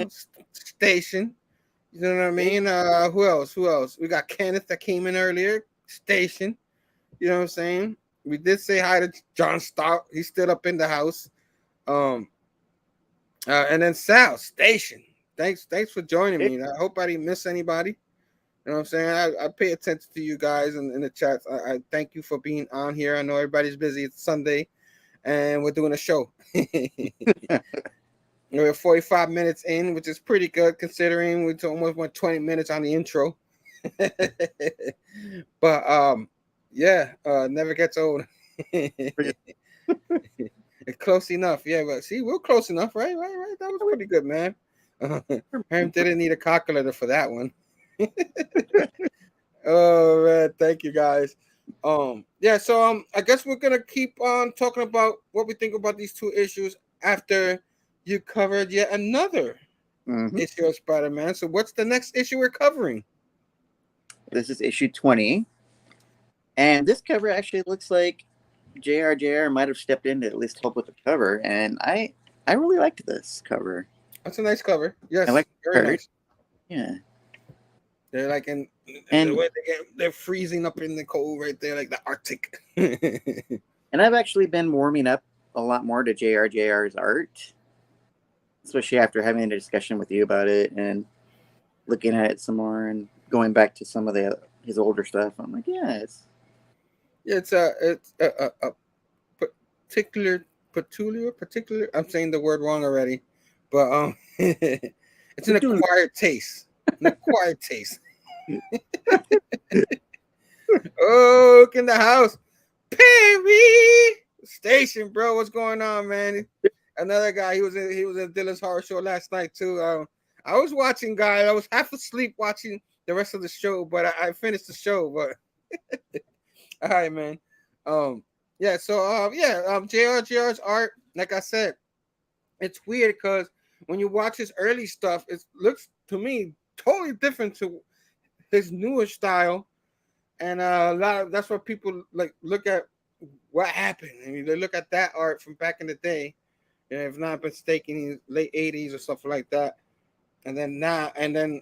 Station, you know what I mean? Who else? We got Kenneth that came in earlier. Station, you know what I'm saying? We did say hi to John Stout. He's still up in the house. And then Sal Station. Thanks for joining me. I hope I didn't miss anybody. You know what I'm saying? I pay attention to you guys in the chats. I thank you for being on here. I know everybody's busy. It's Sunday, and we're doing a show. We're 45 minutes in, which is pretty good considering we almost went 20 minutes on the intro. But yeah, never gets old. Close enough, yeah. But see, we're close enough, right? That was pretty good, man. Herm didn't need a calculator for that one. Oh man, thank you guys. Yeah, so I guess we're gonna keep on talking about what we think about these two issues after you covered yet another issue of Spider-Man. So what's the next issue we're covering? This is issue 20. And this cover actually looks like JR might have stepped in to at least help with the cover. And I really liked this cover. That's a nice cover. Yes, I like very nice. Yeah. They're like the way they're freezing up in the cold right there, like the Arctic. And I've actually been warming up a lot more to JR's art, especially after having a discussion with you about it and looking at it some more and going back to some of his older stuff. I'm like, it's a particular. I'm saying the word wrong already, but it's an acquired taste. An acquired taste. Oh, look in the house. Perry Station, bro. What's going on, man? Another guy. He was in Dylan's horror show last night too. I was watching, guys. I was half asleep watching the rest of the show, but I finished the show. But all right, man. Yeah. So JR's art, like I said, it's weird because when you watch his early stuff, it looks to me totally different to his newer style, and a lot of that's what people like look at what happened. I mean, they look at that art from back in the day, if not mistaken, in the late 80s or something like that. And then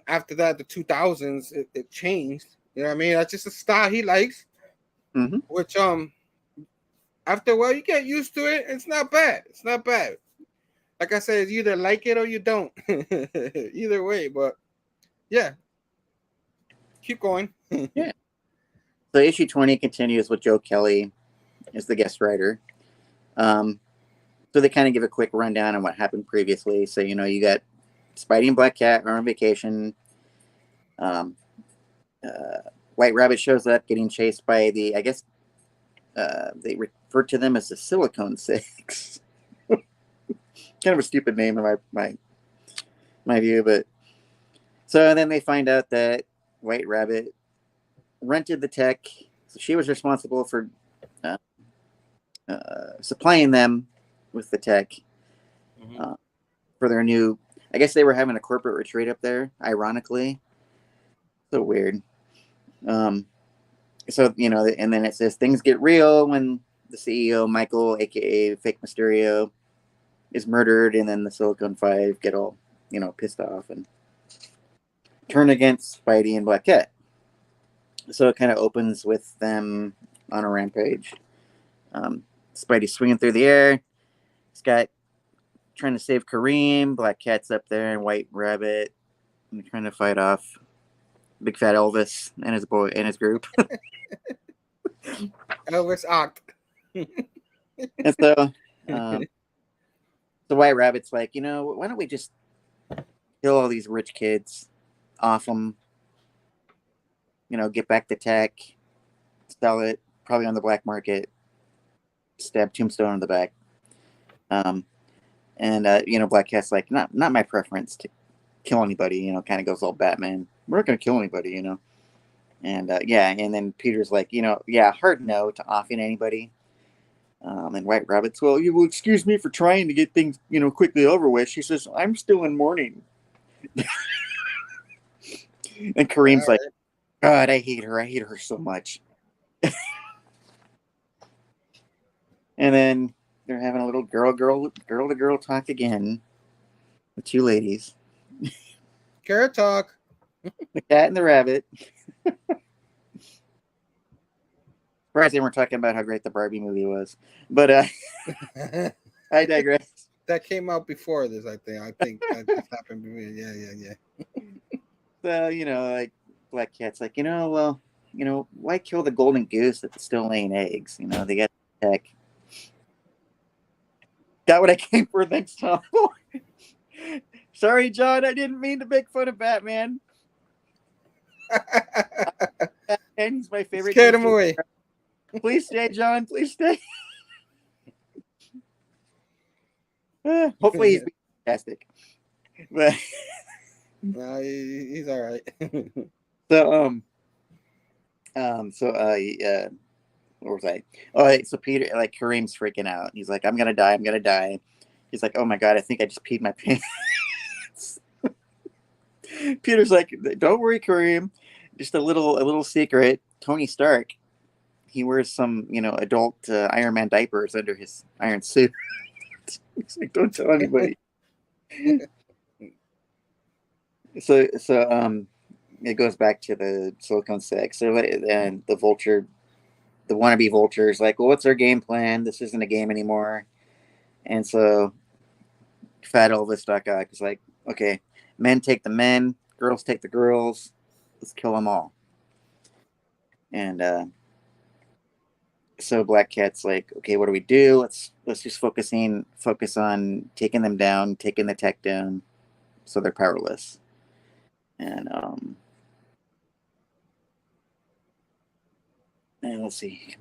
after that, the 2000s, it changed. You know what I mean? That's just a style he likes, which after a while you get used to it. It's not bad. It's not bad. Like I said, you either like it or you don't. Either way, but yeah. Keep going. Yeah. So issue 20 continues with Joe Kelly as the guest writer. So they kind of give a quick rundown on what happened previously. So, you got Spidey and Black Cat are on vacation. White Rabbit shows up getting chased by they refer to them as the Silicone Six. Kind of a stupid name in my view, but so then they find out that White Rabbit rented the tech, so she was responsible for supplying them with the tech for their new. I guess they were having a corporate retreat up there. Ironically, so weird. And then it says things get real when the CEO Michael, aka Fake Mysterio, is murdered, and then the Silicon Five get all pissed off and turn against Spidey and Black Cat. So it kind of opens with them on a rampage. Spidey swinging through the air. Scott trying to save Kareem. Black Cat's up there, and White Rabbit and trying to fight off Big Fat Elvis and his group. Elvis Ock. And so the White Rabbit's like, why don't we just kill all these rich kids off them? Get back the tech, sell it, probably on the black market, stab Tombstone in the back. Black Cat's like, not my preference to kill anybody, kind of goes all Batman. We're not going to kill anybody, And and then Peter's like, hard no to offing anybody. And White Rabbit's, well, you will excuse me for trying to get things, quickly over with. She says, I'm still in mourning. And Kareem's like, God, I hate her so much. And then they're having a little girl to girl talk again. The two ladies. Carrot talk. The cat and the rabbit. Surprised they weren't talking about how great the Barbie movie was. But I digress. That came out before this, I think that just happened before. Yeah. So, like Black Cat's like, why kill the golden goose that's still laying eggs? They got the tech. Got what I came for next time. Sorry, John, I didn't mean to make fun of Batman. Batman, he's my favorite. Scared him away. Please stay, John. Please stay. Hopefully he's fantastic. But no, he's all right. So Where was I? Oh, right, so Peter, like Kareem's freaking out. He's like, I'm gonna die. I'm gonna die. He's like, oh my god, I think I just peed my pants. Peter's like, don't worry, Kareem. Just a little secret. Tony Stark, he wears some, adult Iron Man diapers under his iron suit. He's like, don't tell anybody. So it goes back to the Silicon Six. And the Vulture, the wannabe Vulture's like, well, what's our game plan? This isn't a game anymore. And so Fat Elvis Duck is like, okay, men take the men, girls take the girls. Let's kill them all. And so Black Cat's like, okay, what do we do? Let's just focus on taking them down, taking the tech down, so they're powerless. And let's see.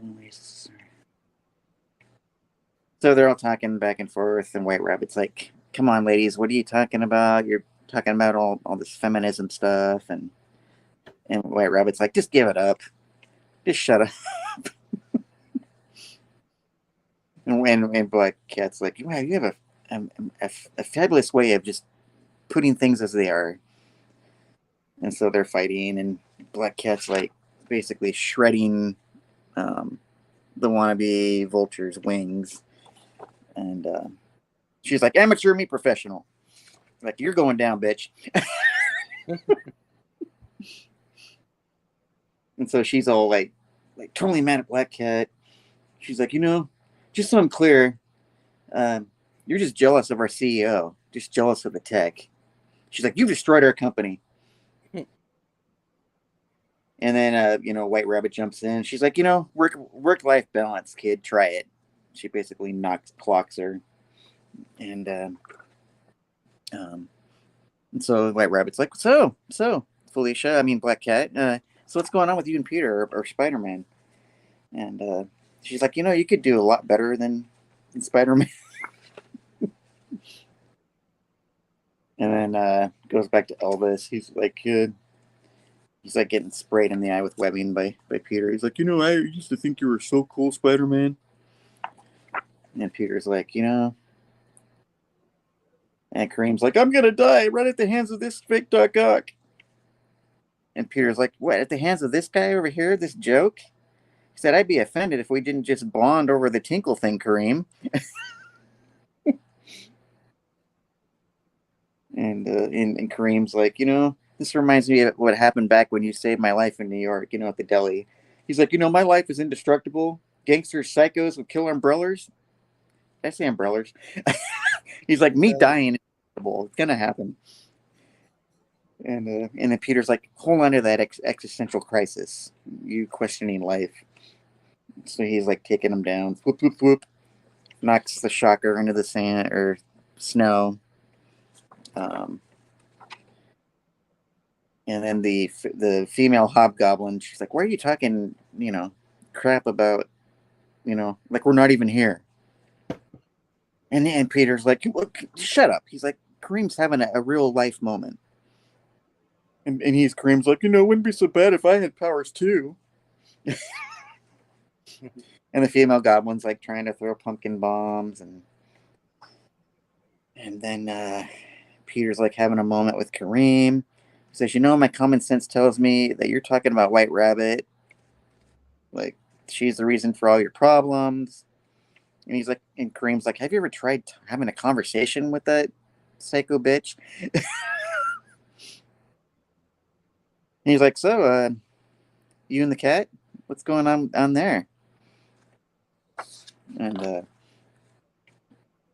So they're all talking back and forth, and White Rabbit's like, come on, ladies, what are you talking about? You're talking about all this feminism stuff, and White Rabbit's like, just give it up. Just shut up. and Black Cat's like, wow, you have a fabulous way of just putting things as they are. And so they're fighting, and Black Cat's like basically shredding the wannabe Vulture's wings. And she's like, amateur me professional. Like, you're going down, bitch. And so she's all like totally mad at Black Cat. She's like, just so I'm clear, you're just jealous of our CEO, just jealous of the tech. She's like, you've destroyed our company. And then, White Rabbit jumps in. She's like, work-life balance, kid. Try it. She basically clocks her. And so White Rabbit's like, so, Felicia, Black Cat, so what's going on with you and Peter or Spider-Man? And she's like, you could do a lot better than Spider-Man. And then goes back to Elvis. He's like getting sprayed in the eye with webbing by Peter. He's like, I used to think you were so cool, Spider-Man. And Peter's like, And Kareem's like, I'm gonna die right at the hands of this fake Doc Ock. And Peter's like, what, at the hands of this guy over here, this joke? He said, I'd be offended if we didn't just bond over the tinkle thing, Kareem. And Kareem's like, this reminds me of what happened back when you saved my life in New York, at the deli. He's like, my life is indestructible. Gangsters, psychos with killer umbrellas. Did I say umbrellas? He's like, me dying is inevitable. It's gonna happen. And then Peter's like, hold on to that existential crisis. You questioning life. So he's like taking him down. Whoop, whoop, whoop. Knocks the shocker into the sand or snow. And then the female hobgoblin, she's like, why are you talking, crap about, like we're not even here. And Peter's like, look, shut up. He's like, Kareem's having a real life moment. And Kareem's like, it wouldn't be so bad if I had powers too. And the female goblin's like trying to throw pumpkin bombs, and then Peter's like having a moment with Kareem. He says, my common sense tells me that you're talking about White Rabbit. Like, she's the reason for all your problems. And he's like, and Kareem's like, have you ever tried having a conversation with that psycho bitch? And he's like, so, you and the cat? What's going on there? And,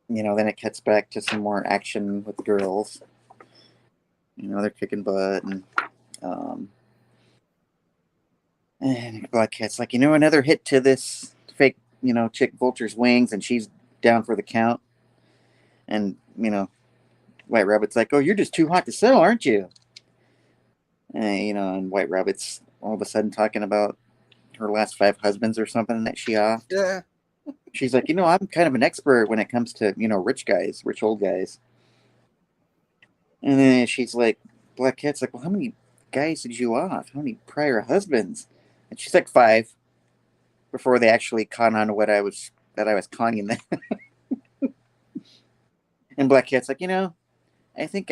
then it cuts back to some more action with the girls. They're kicking butt. And Black Cat's like, another hit to this fake, chick Vulture's wings, and she's down for the count. And, White Rabbit's like, oh, you're just too hot to settle, aren't you? And White Rabbit's all of a sudden talking about her last 5 husbands or something that she offed. Yeah. She's like, I'm kind of an expert when it comes to, rich old guys. And then she's like, Black Cat's like, well, how many guys did you off? How many prior husbands? And she's like 5 before they actually caught on to what I was conning them. And Black Cat's like, I think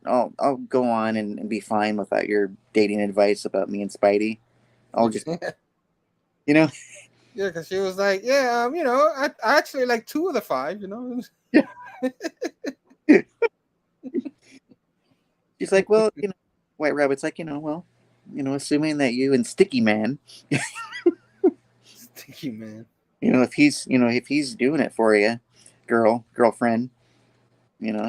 I'll go on and be fine without your dating advice about me and Spidey. I'll just, Yeah, because she was like, I actually like 2 of the 5, Yeah. She's like, well, White Rabbit's like, assuming that you and Sticky Man, Sticky Man, if he's doing it for you, girlfriend,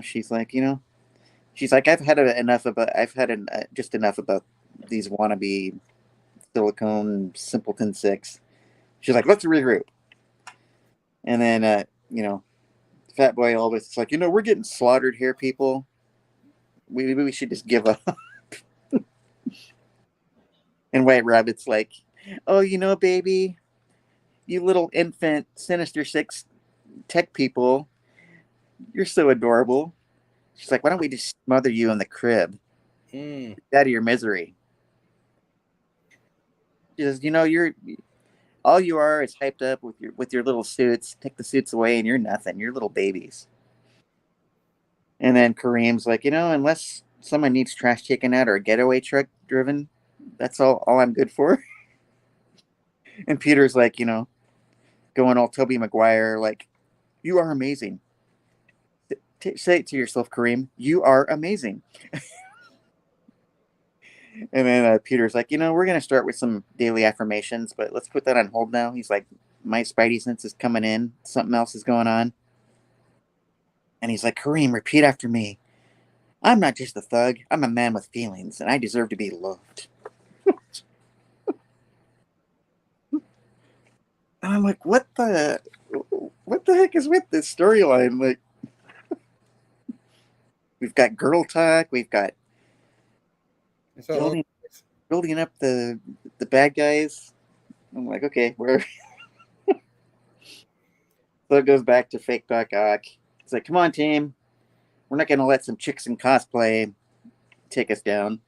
she's like, I've had just enough about these wannabe silicone simpleton 6. She's like, let's regroup. And then, Fat Boy always is like, we're getting slaughtered here, people. We should just give up. And White Rabbit's like, oh, baby, you little infant Sinister 6 tech people, you're so adorable. She's like, why don't we just smother you in the crib? Get out of your misery. She says, you're all you are is hyped up with your little suits. Take the suits away and you're nothing. You're little babies. And then Kareem's like, unless someone needs trash taken out or a getaway truck driven, that's all I'm good for. And Peter's like, going all Tobey Maguire, like, you are amazing. Say it to yourself, Kareem. You are amazing. And then Peter's like, we're going to start with some daily affirmations, but let's put that on hold now. He's like, my Spidey sense is coming in. Something else is going on. And he's like, Kareem, repeat after me. I'm not just a thug. I'm a man with feelings, and I deserve to be loved. And I'm like, what the heck is with this storyline? Like, we've got girl talk. We've got building up the bad guys. I'm like, okay, where? So it goes back to fake Doc Ock. It's like, come on, team. We're not going to let some chicks in cosplay take us down.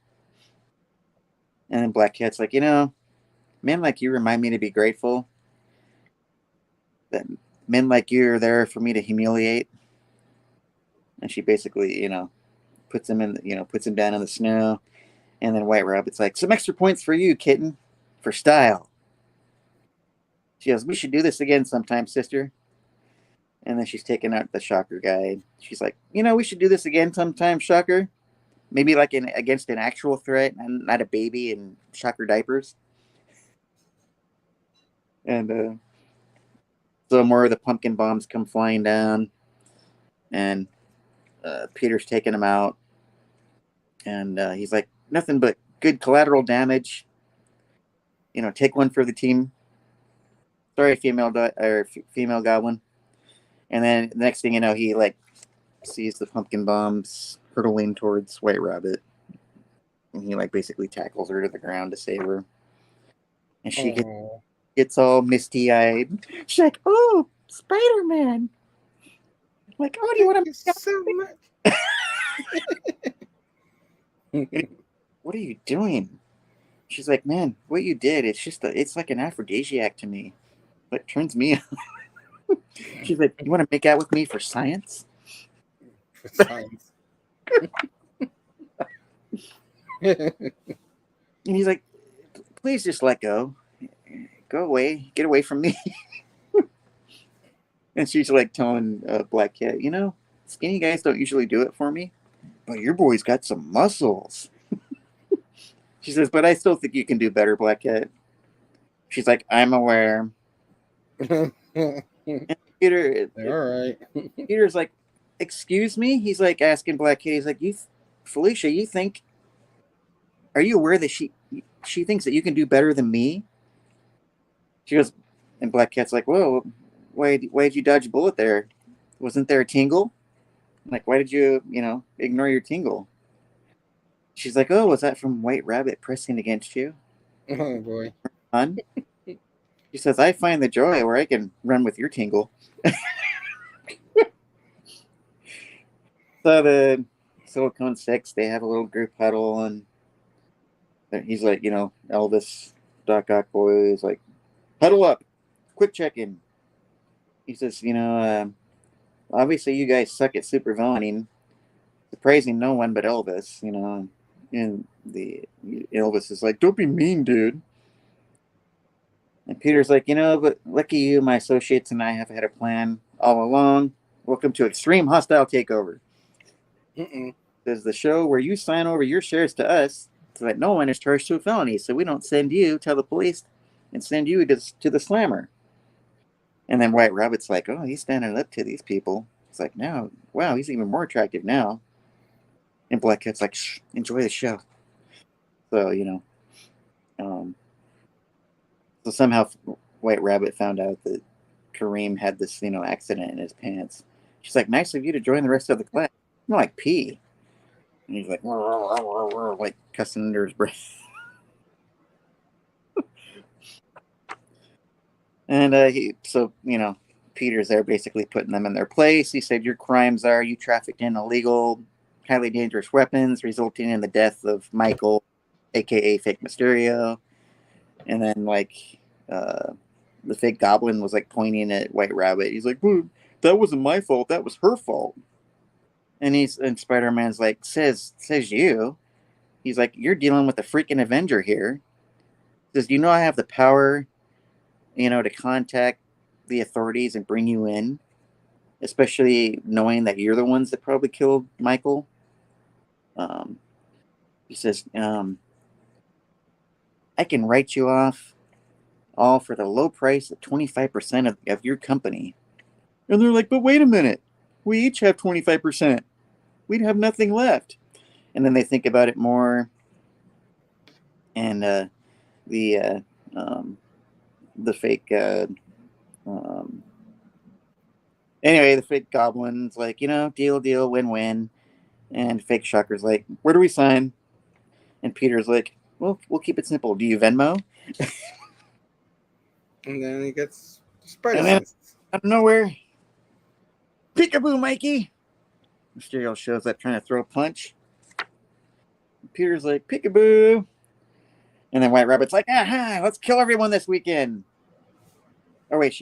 And then Black Cat's like, men like you remind me to be grateful. That men like you are there for me to humiliate. And she basically, puts him down in the snow. And then White Rabbit's like, some extra points for you, kitten, for style. She goes, we should do this again sometime, sister. And then she's taking out the Shocker guy. She's like, we should do this again sometime, Shocker. Maybe like against an actual threat and not a baby in Shocker diapers. And so more of the pumpkin bombs come flying down. And Peter's taking them out. And he's like, nothing but good collateral damage. Take one for the team. Sorry, female goblin. And then the next thing you know, he like sees the pumpkin bombs hurtling towards White Rabbit. And he like basically tackles her to the ground to save her. And she gets all misty-eyed. She's like, oh, Spider-Man. Like, oh, do you want to so much? What are you doing? She's like, man, what you did, it's like an aphrodisiac to me. It turns me on. She's like, you want to make out with me for science? For science. And he's like, please just let go. Go away. Get away from me. And she's like telling Black Cat, skinny guys don't usually do it for me, but your boy's got some muscles. She says, but I still think you can do better, Black Cat. She's like, I'm aware. And Peter, all right. Peter's like, excuse me? He's like asking Black Cat, he's like, Felicia, are you aware that she thinks that you can do better than me? She goes, and Black Cat's like, whoa, why did you dodge a bullet there? Wasn't there a tingle? Like, why did you, ignore your tingle? She's like, oh, was that from White Rabbit pressing against you? Oh, boy. Fun? She says, I find the joy where I can run with your tingle. So the Silicone Six, they have a little group huddle, and he's like, Elvis Doc Ock boy is like, huddle up, quick check-in. He says, obviously you guys suck at supervillaining, praising no one but Elvis, and the Elvis is like, don't be mean, dude. And Peter's like, but lucky you, my associates and I have had a plan all along. Welcome to Extreme Hostile Takeover. There's the show where you sign over your shares to us so that no one is charged to a felony, so we don't tell the police, and send you to the slammer. And then White Rabbit's like, oh, he's standing up to these people. It's like, now, wow, he's even more attractive now. And Black Cat's like, shh, enjoy the show. So, so somehow White Rabbit found out that Kareem had this, accident in his pants. She's like, nice of you to join the rest of the class. I'm like, pee. And he's like, like cussing under his breath. And Peter's there basically putting them in their place. He said, your crimes are you trafficked in illegal, highly dangerous weapons, resulting in the death of Michael, a.k.a. Fake Mysterio. And then, the fake goblin was, pointing at White Rabbit. He's like, that wasn't my fault. That was her fault. And Spider-Man's like, says you. He's like, you're dealing with a freaking Avenger here. Says, do you know I have the power, to contact the authorities and bring you in? Especially knowing that you're the ones that probably killed Michael. He says, I can write you off all for the low price of 25% of your company. And they're like, but wait a minute. We each have 25%. We'd have nothing left. And then they think about it more. And the fake anyway, the fake goblin's like, deal, win-win. And fake Shocker's like, where do we sign? And Peter's like, well, we'll keep it simple. Do you Venmo? And then he gets Spider And then, Sense. out of nowhere, peekaboo, Mikey. Mysterio shows up trying to throw a punch. Peter's like, peekaboo. And then White Rabbit's like, aha, let's kill everyone this weekend. Oh, wait,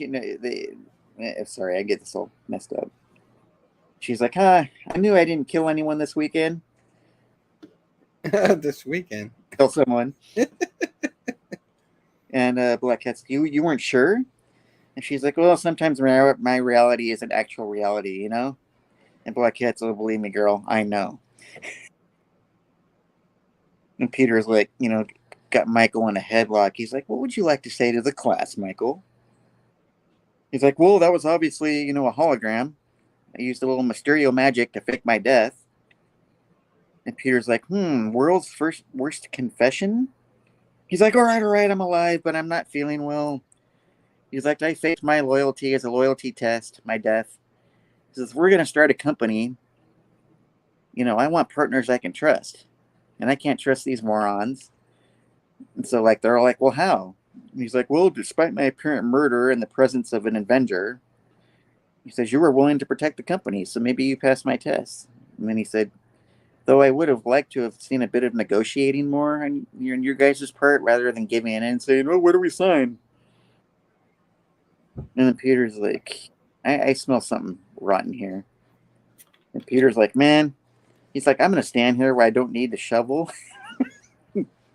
sorry, I get this all messed up. She's like, I knew I didn't kill anyone this weekend. This weekend. Kill someone. And Black Cat's, you weren't sure? And she's like, well, sometimes my reality isn't actual reality, And Black Cat's, oh, believe me, girl, I know. And Peter's like, got Michael in a headlock. He's like, what would you like to say to the class, Michael? He's like, well, that was obviously, a hologram. I used a little Mysterio magic to fake my death. And Peter's like, world's worst confession? He's like, all right, I'm alive, but I'm not feeling well. He's like, I faked my loyalty as a loyalty test, my death. He says, we're going to start a company. I want partners I can trust. And I can't trust these morons. And so, they're all like, well, how? And he's like, well, despite my apparent murder in the presence of an Avenger, he says, you were willing to protect the company, so maybe you passed my test. And then he said, though I would have liked to have seen a bit of negotiating more on your guys' part rather than giving in and saying, oh, where do we sign? And then Peter's like, I smell something rotten here. And Peter's like, man, he's like, I'm going to stand here where I don't need the shovel.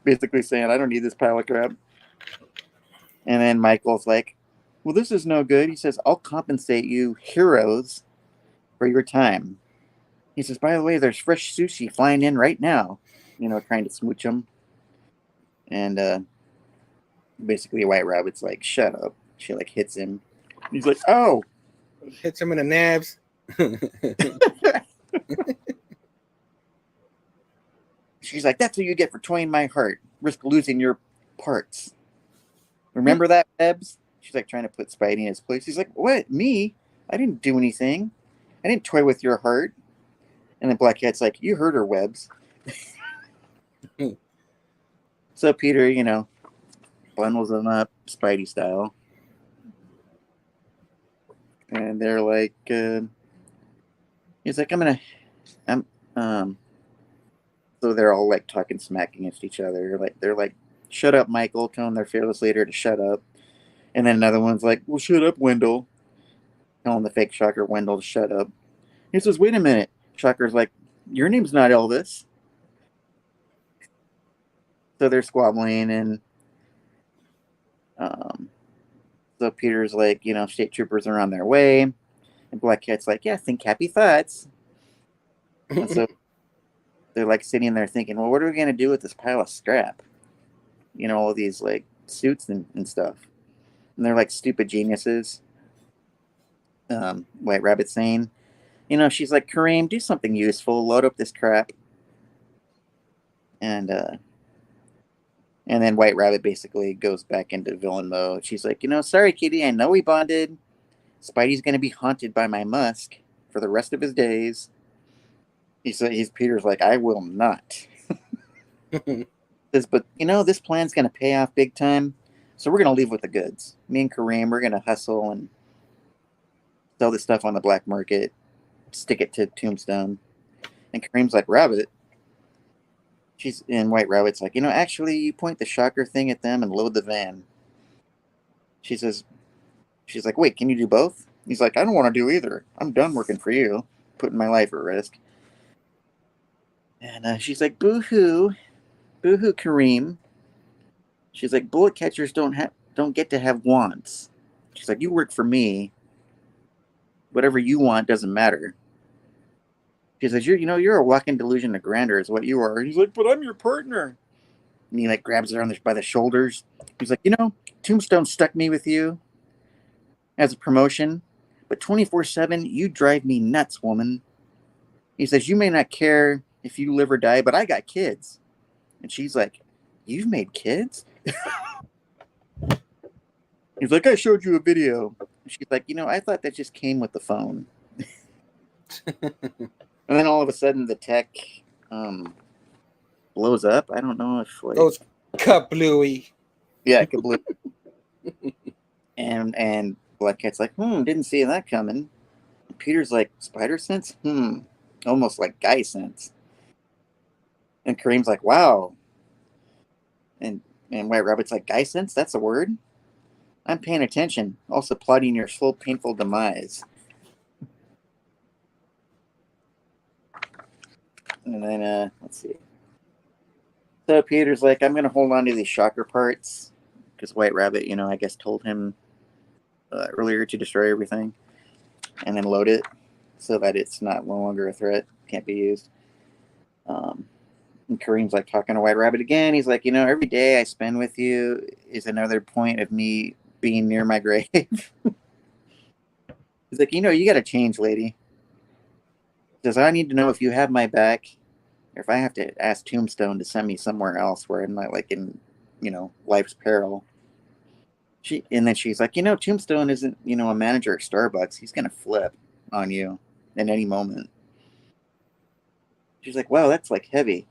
Basically saying, I don't need this pile of crap. And then Michael's like, well, this is no good. He says, I'll compensate you heroes for your time. He says, by the way, there's fresh sushi flying in right now, trying to smooch him. And basically White Rabbit's like, shut up. She hits him. He's like, oh. Hits him in the nabs. She's like, that's what you get for toying my heart. Risk losing your parts. Remember that, Ebbs? She's trying to put Spidey in his place. He's like, what? Me? I didn't do anything. I didn't toy with your heart. And then Black Cat's like, you heard her, Webbs. So Peter, bundles them up Spidey style. And they're like, he's like, so they're all talking smack against each other. They're shut up, Michael, telling their fearless leader to shut up. And then another one's like, well, shut up, Wendell, telling the fake Shocker Wendell to shut up. He says, wait a minute. Shocker's like, your name's not Elvis. So they're squabbling, and so Peter's like, state troopers are on their way. And Black Cat's like, yeah, think happy thoughts. And so they're like sitting there thinking, well, what are we going to do with this pile of scrap? All these like suits and stuff. And they're like stupid geniuses. White Rabbit saying, she's like, Kareem, do something useful. Load up this crap. And then White Rabbit basically goes back into villain mode. She's like, sorry, Kitty, I know we bonded. Spidey's going to be haunted by my musk for the rest of his days. Peter's like, I will not. Says, but, this plan's going to pay off big time. So we're going to leave with the goods. Me and Kareem, we're going to hustle and sell this stuff on the black market, stick it to Tombstone. And Kareem's like, Rabbit. She's in White Rabbit's like, actually, you point the Shocker thing at them and load the van. She's like, wait, can you do both? He's like, I don't want to do either. I'm done working for you, putting my life at risk. And she's like, boo-hoo, Kareem. She's like, bullet catchers don't get to have wants. She's like, you work for me. Whatever you want doesn't matter. She says, you're a walking delusion of grandeur is what you are. He's like, but I'm your partner. And he like grabs her by the shoulders. He's like, Tombstone stuck me with you as a promotion, but 24/7, you drive me nuts, woman. He says, you may not care if you live or die, but I got kids. And she's like, you've made kids? He's like, I showed you a video. And she's like, I thought that just came with the phone. And then all of a sudden the tech blows up. I don't know if like goes kablooey. Yeah, kablooey. and Black Cat's like, didn't see that coming. And Peter's like, spider sense? Almost like guy sense. And Kareem's like, wow. And White Rabbit's like, guy sense? That's a word? I'm paying attention. Also plotting your slow, painful demise. And then, let's see. So Peter's like, I'm going to hold on to these Shocker parts. Because White Rabbit, I guess told him earlier to destroy everything. And then load it so that it's no longer a threat. Can't be used. And Kareem's like talking to White Rabbit again. He's like, every day I spend with you is another point of me being near my grave. He's like, you got to change, lady. He says, I need to know if you have my back or if I have to ask Tombstone to send me somewhere else where I'm not like in, life's peril. And then she's like, Tombstone isn't, a manager at Starbucks. He's going to flip on you at any moment. She's like, wow, that's like heavy.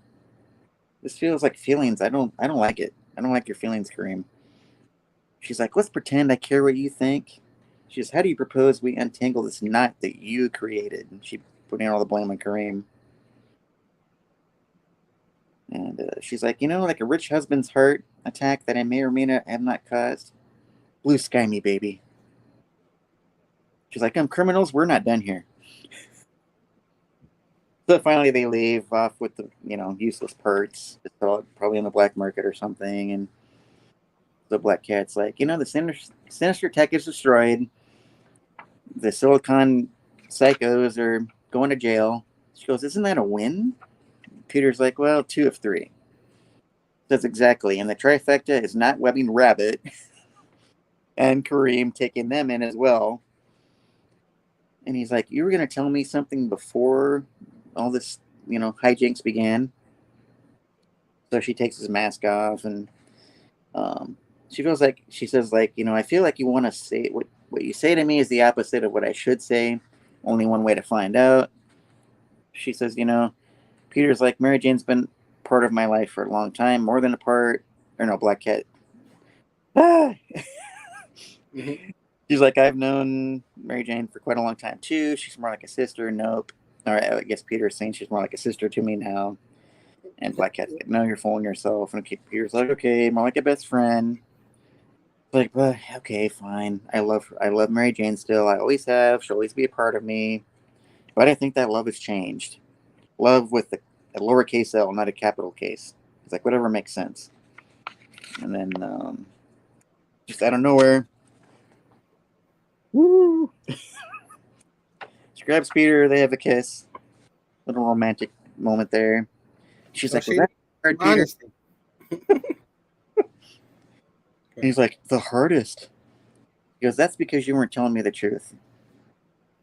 This feels like feelings. I don't like it. I don't like your feelings, Kareem. She's like, let's pretend I care what you think. She says, how do you propose we untangle this knot that you created? And she putting all the blame on Kareem. And she's like, like a rich husband's heart attack that I may or may not have not caused. Blue sky me, baby. She's like, criminals, we're not done here. So finally they leave off with the, useless parts. It's probably on the black market or something. And the Black Cat's like, the sinister tech is destroyed. The Silicon psychos are going to jail. She goes, isn't that a win? Peter's like, well, 2 of 3. Says exactly. And the trifecta is not webbing Rabbit and Kareem taking them in as well. And he's like, you were going to tell me something before all this, hijinks began. So she takes his mask off and she says, I feel like you want to say what you say to me is the opposite of what I should say. Only one way to find out. She says, Peter's like, Mary Jane's been part of my life for a long time, more than a part. Or no, Black Cat. Mm-hmm. She's like, I've known Mary Jane for quite a long time too. She's more like a sister. Nope. All right, I guess Peter's saying she's more like a sister to me now. And Black Cat's like, no, you're fooling yourself. And Peter's like, okay, more like a best friend. Like, but okay, fine. I love Mary Jane still. I always have. She'll always be a part of me. But I think that love has changed. Love with a lowercase L, not a capital case. It's like whatever makes sense. And then just out of nowhere, woo! She grabs Peter. They have a kiss. Little romantic moment there. She's like, "Was that hard, Peter?" Honesty. And he's like, "The hardest." He goes, "That's because you weren't telling me the truth.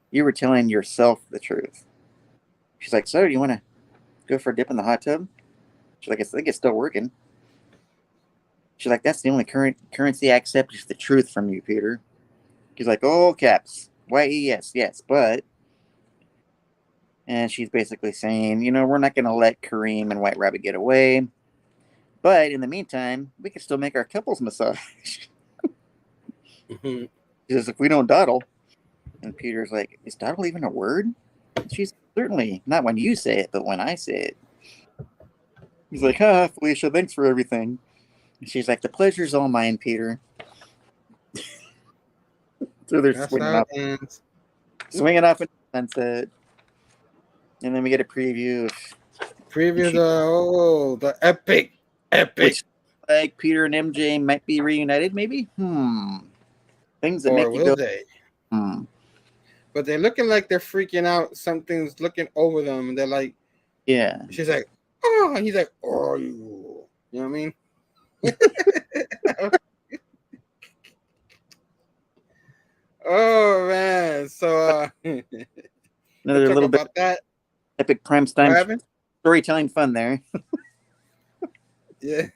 You were telling yourself the truth." She's like, "So, do you want to go for a dip in the hot tub?" She's like, "I think it's still working." She's like, "That's the only currency I accept is the truth from you, Peter." He's like, "Oh, caps. Why, yes, but..." And she's basically saying, we're not going to let Kareem and White Rabbit get away. But in the meantime, we can still make our couples massage. Mm-hmm. She says, if we don't dawdle. And Peter's like, is dawdle even a word? She's certainly not when you say it, but when I say it. He's like, Felicia, thanks for everything. And she's like, the pleasure's all mine, Peter. So they're swinging off into the sunset. And then we get a preview of the epic. Which, like, Peter and MJ might be reunited, maybe? Things that or make will you go, they? But they're looking like they're freaking out. Something's looking over them. And they're like, yeah. She's like, oh, and he's like, oh, you know what I mean? Oh man. So another little bit about that. Epic Primetime storytelling fun there. Yeah.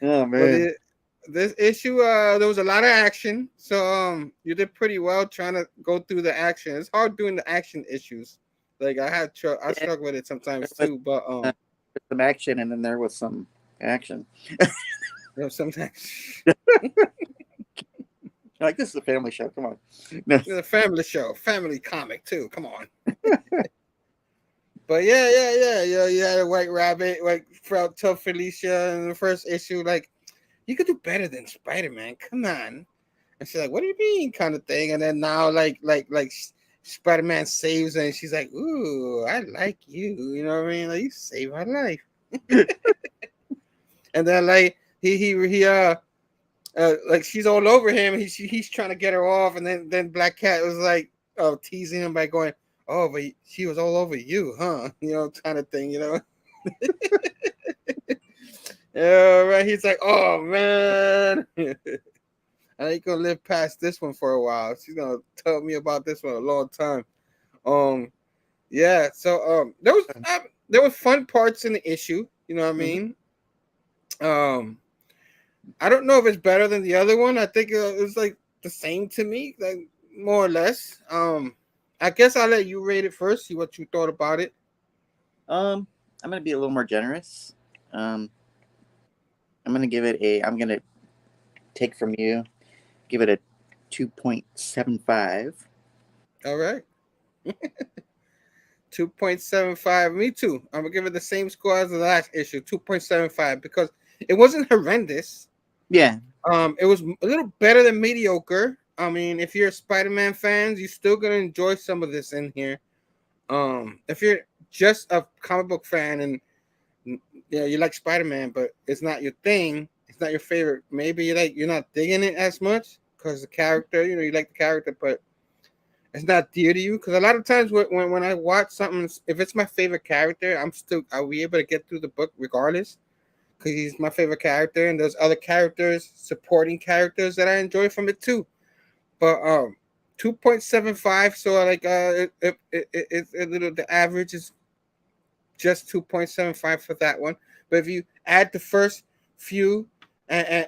Oh man. This issue, there was a lot of action. So you did pretty well trying to go through the action. It's hard doing the action issues. Like I struggle with it sometimes too, but some action and then there was some action. Sometimes like, this is a family show. Come on. No. It's a family show, family comic too. Come on. But yeah. You had a White Rabbit, like tell Felicia in the first issue, like, you could do better than Spider-Man. Come on. And she's like, what do you mean? Kind of thing. And then now like Spider-Man saves her and she's like, ooh, I like you. You know what I mean? Like, you saved my life. And then like he like she's all over him. He's trying to get her off, and then Black Cat was like teasing him by going, "Oh, but she was all over you, huh?" Kind of thing, Yeah, right. He's like, "Oh man, I ain't gonna live past this one for a while. She's gonna tell me about this one a long time." Yeah. So there was fun parts in the issue. You know what I mean? I don't know if it's better than the other one. I think it was like the same to me, like more or less. I guess I'll let you rate it first, see what you thought about it. I'm gonna be a little more generous. I'm gonna take from you, give it a 2.75. All right. 2.75. Me too. I'm gonna give it the same score as the last issue, 2.75, because it wasn't horrendous. Yeah. It was a little better than mediocre. I mean, if you're Spider-Man fans, you're still gonna enjoy some of this in here. If you're just a comic book fan and you like Spider-Man, but it's not your thing, it's not your favorite. Maybe you're not digging it as much because the character, you like the character, but it's not dear to you. Because a lot of times when I watch something, if it's my favorite character, I'll be able to get through the book regardless. Because he's my favorite character, and there's other characters, supporting characters that I enjoy from it too. But 2.75, so like it's a little, the average is just 2.75 for that one. But if you add the first few and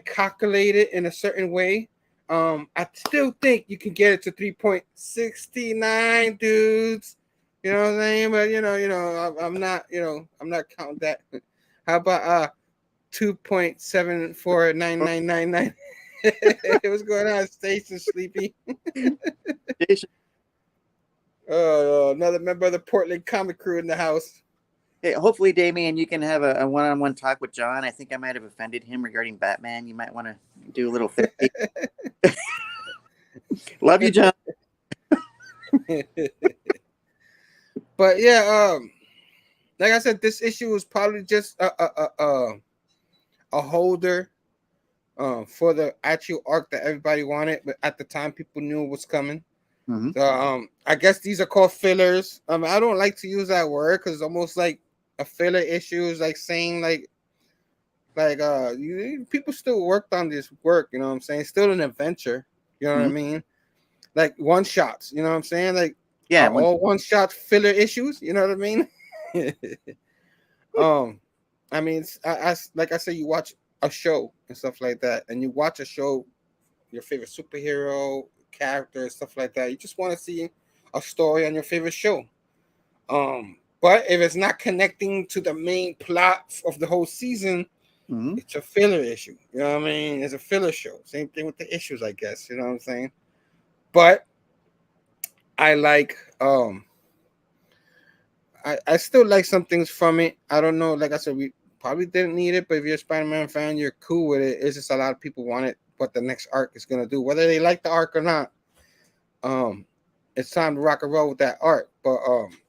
calculate it in a certain way, I still think you can get it to 3.69, dudes. You know what I'm saying? But I'm not counting that. How about 2.749999? What's going on, Station Sleepy? Another member of the Portland comic crew in the house. Hey, hopefully, Damien, you can have a one-on-one talk with John. I think I might have offended him regarding Batman. You might want to do a little therapy. Love you, John. But yeah, like I said, this issue was probably just a holder for the actual arc that everybody wanted, but at the time people knew it was coming. Mm-hmm. So I guess these are called fillers. I don't like to use that word because it's almost like a filler issue is like saying people still worked on this work, you know what I'm saying? Still an adventure, you know what I mean? Like one shots, you know what I'm saying? Like all one shot filler issues, you know what I mean? I mean, I like I said, you watch a show and stuff like that, and you watch a show, your favorite superhero character, stuff like that. You just want to see a story on your favorite show. But if it's not connecting to the main plot of the whole season, it's a filler issue. You know what I mean? It's a filler show. Same thing with the issues, I guess. You know what I'm saying? But I like I still like some things from it. I don't know. Like I said, we probably didn't need it, but if you're a Spider-Man fan, you're cool with it. It's just a lot of people want it, what the next arc is gonna do, whether they like the arc or not. It's time to rock and roll with that arc. But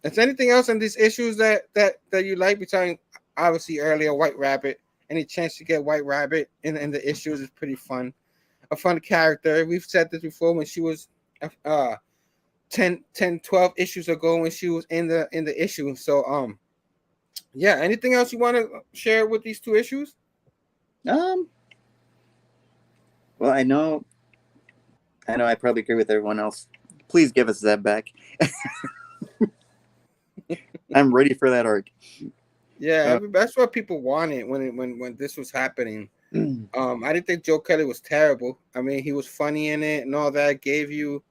is there anything else in these issues that you like? Besides, obviously earlier White Rabbit. Any chance you get White Rabbit in the issues is pretty fun. A fun character. We've said this before when she was 10, 12 issues ago when she was in the issue. So yeah, anything else you want to share with these two issues? Well, I know I probably agree with everyone else. Please give us Zeb back. I'm ready for that arc. Yeah, that's what people wanted when this was happening. I didn't think Joe Kelly was terrible. I mean, he was funny in it and all that. Gave you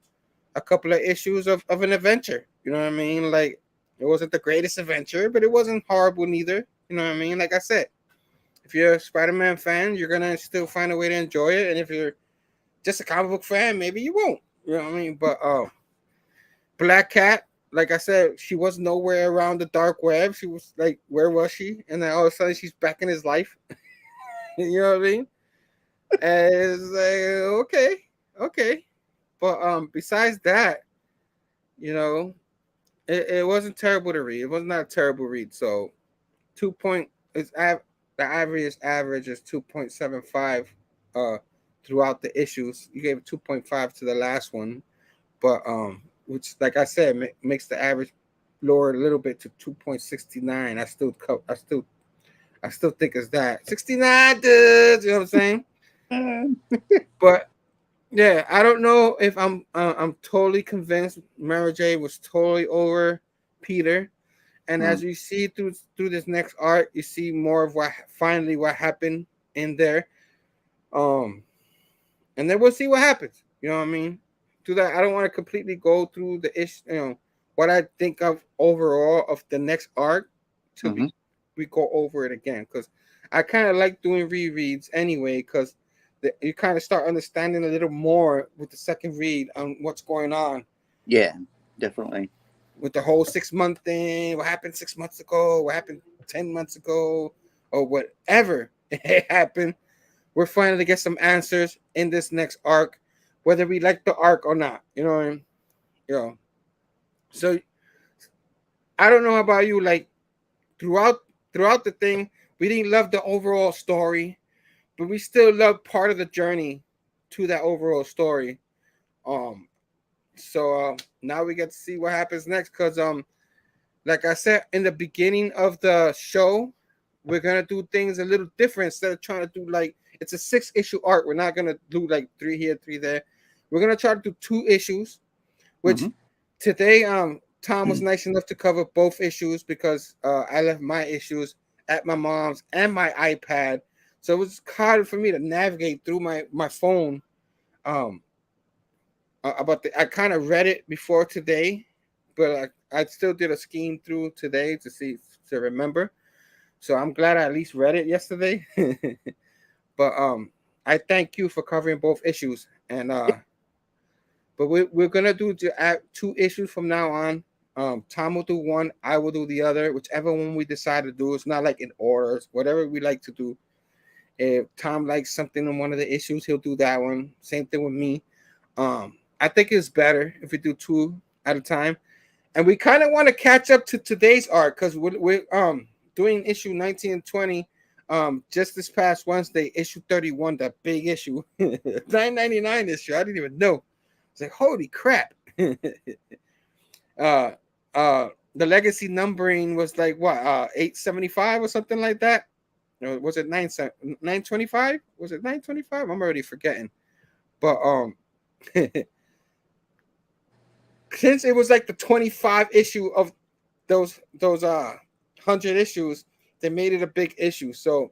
a couple of issues of an adventure. You know what I mean? Like, it wasn't the greatest adventure, but it wasn't horrible neither. You know what I mean? Like I said, if you're a Spider-Man fan, you're gonna still find a way to enjoy it. And if you're just a comic book fan, maybe you won't. You know what I mean? But Black Cat, like I said, she was nowhere around the dark web. She was like, where was she? And then all of a sudden she's back in his life. You know what I mean? And it's like, okay. But besides that, you know, it wasn't terrible to read. It was not a terrible read. So the average is 2.75 throughout the issues. You gave 2.5 to the last one, but which, like I said, makes the average lower a little bit to 2.69. I still think it's that 69 dudes. You know what I'm saying? But yeah, I don't know if I'm totally convinced Mary J was totally over Peter, and as you see through this next arc, you see more of what happened in there, and then we'll see what happens. You know what I mean? To that, I don't want to completely go through the issue. You know what I think of overall of the next arc till we go over it again, because I kind of like doing rereads anyway, because you kind of start understanding a little more with the second read on what's going on. Yeah, definitely. With the whole 6-month thing, what happened 6 months ago, what happened 10 months ago, or whatever it happened. We're finally get some answers in this next arc, whether we like the arc or not. You know what I mean? You know. So I don't know about you. Like throughout the thing, we didn't love the overall story, but we still love part of the journey to that overall story. So now we get to see what happens next, because like I said in the beginning of the show, we're gonna do things a little different. Instead of trying to do like it's a 6-issue arc, we're not gonna do like 3 here, 3 there. We're gonna try to do 2 issues, which today Tom was nice enough to cover both issues, because I left my issues at my mom's and my iPad, so it was hard for me to navigate through my phone. I kind of read it before today, but I still did a scheme through today to remember. So I'm glad I at least read it yesterday. But I thank you for covering both issues, and but we're gonna do 2 issues from now on. Tom will do one, I will do the other, whichever one we decide to do. It's not like in orders, whatever we like to do. If Tom likes something in one of the issues, he'll do that one. Same thing with me. I think it's better if we do two at a time. And we kind of want to catch up to today's art because we're doing issue 19 and 20. Just this past Wednesday, issue 31, that big issue, 9.99 issue. I didn't even know. It's like, holy crap. The legacy numbering was like what, 875 or something like that. Or was it 925? Was it 925? I'm already forgetting. But since it was like the 25 issue of those 100 issues, they made it a big issue. So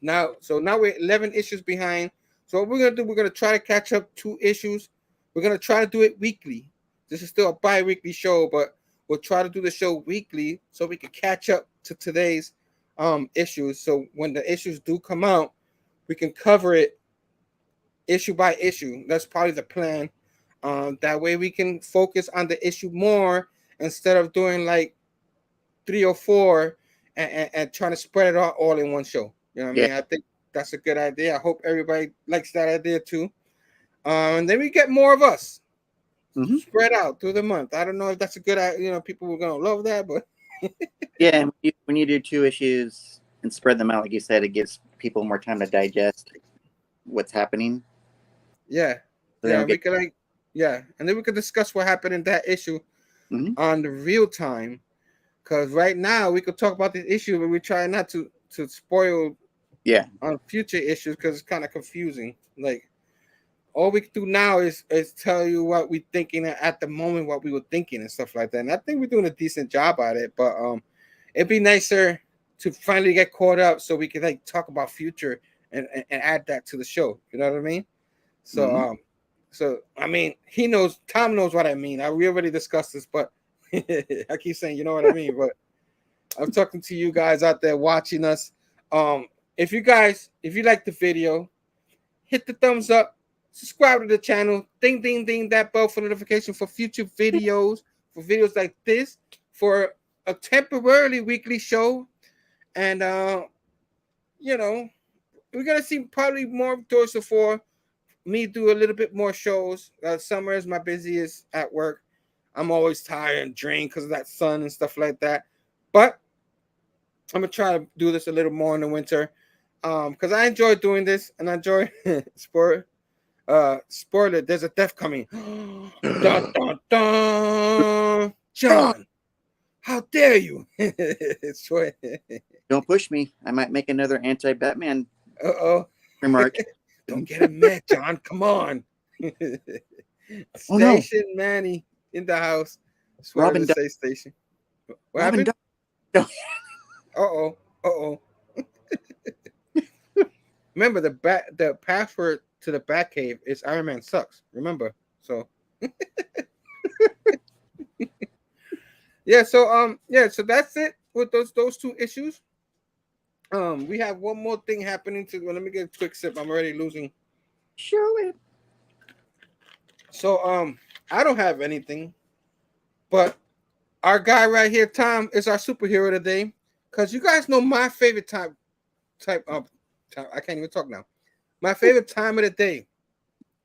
now we're 11 issues behind. So what we're gonna do, we're gonna try to catch up 2 issues. We're gonna try to do it weekly. This is still a bi-weekly show, but we'll try to do the show weekly so we can catch up to today's issues. So when the issues do come out, we can cover it issue by issue. That's probably the plan. That way we can focus on the issue more instead of doing like 3 or 4 and trying to spread it out all in one show. You know what I mean? I think that's a good idea. I hope everybody likes that idea too. And then we get more of us spread out through the month. I don't know if that's a good idea. You know, people are going to love that, but yeah, when you do 2 issues and spread them out, like you said, it gives people more time to digest what's happening. Yeah. So yeah, we could and then we could discuss what happened in that issue on the real time. Because right now we could talk about this issue, but we try not to spoil on future issues because it's kind of confusing. Like all we can do now is tell you what we're thinking at the moment, what we were thinking and stuff like that. And I think we're doing a decent job at it. But it'd be nicer to finally get caught up so we can like talk about future and add that to the show. You know what I mean? So so I mean, Tom knows what I mean. We already discussed this, but I keep saying, you know what I mean, but I'm talking to you guys out there watching us. If you like the video, hit the thumbs up, subscribe to the channel, ding ding ding that bell for notification for future videos, for videos like this, for a temporarily weekly show. And you know, we're gonna see probably more towards the 4. Me do a little bit more shows. Summer is my busiest at work. I'm always tired and drained because of that sun and stuff like that. But I'm gonna try to do this a little more in the winter. Because I enjoy doing this and I enjoy spoiler. There's a death coming. Dun, dun, dun. John, how dare you? Don't push me. I might make another anti-Batman remark. Don't get him mad, John. Come on. Station Manny in the house. Robin to say station. What Robin happened? Uh-oh. Remember the password to the Batcave is Iron Man sucks. Remember. So so that's it with those 2 issues. We have one more thing happening let me get a quick sip. I'm already losing. Show it. So I don't have anything, but our guy right here, Tom, is our superhero today. Because you guys know my favorite time. I can't even talk now. My favorite time of the day.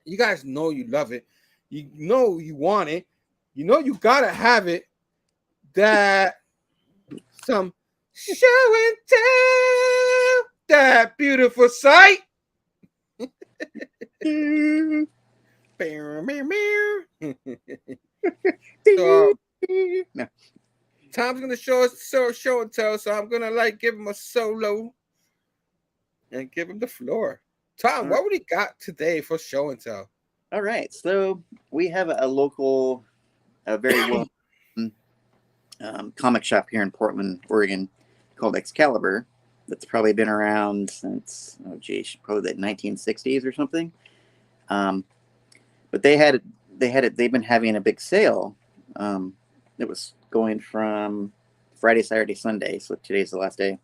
You guys know you love it. You know you want it. You know you gotta have it. That some show and tell, that beautiful sight. So, no. Tom's gonna show us show and tell, so I'm gonna give him a solo and give him the floor. Tom, what would he got today for show and tell? All right, so we have a local, very well comic shop here in Portland, Oregon, called Excalibur. That's probably been around since probably the 1960s or something. But they've been having a big sale. It was going from Friday, Saturday, Sunday, so today's the last day.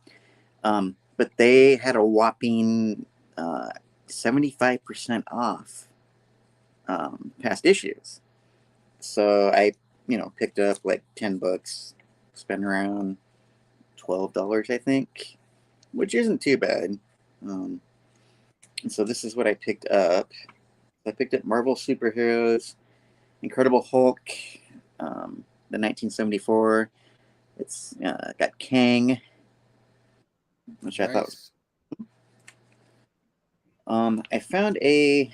But they had a whopping 75% off past issues. So I picked up like 10 bucks, spent around $12, I think, which isn't too bad. And so this is what I picked up. I picked up Marvel Superheroes, Incredible Hulk, the 1974. It's got Kang, which I thought was. I found a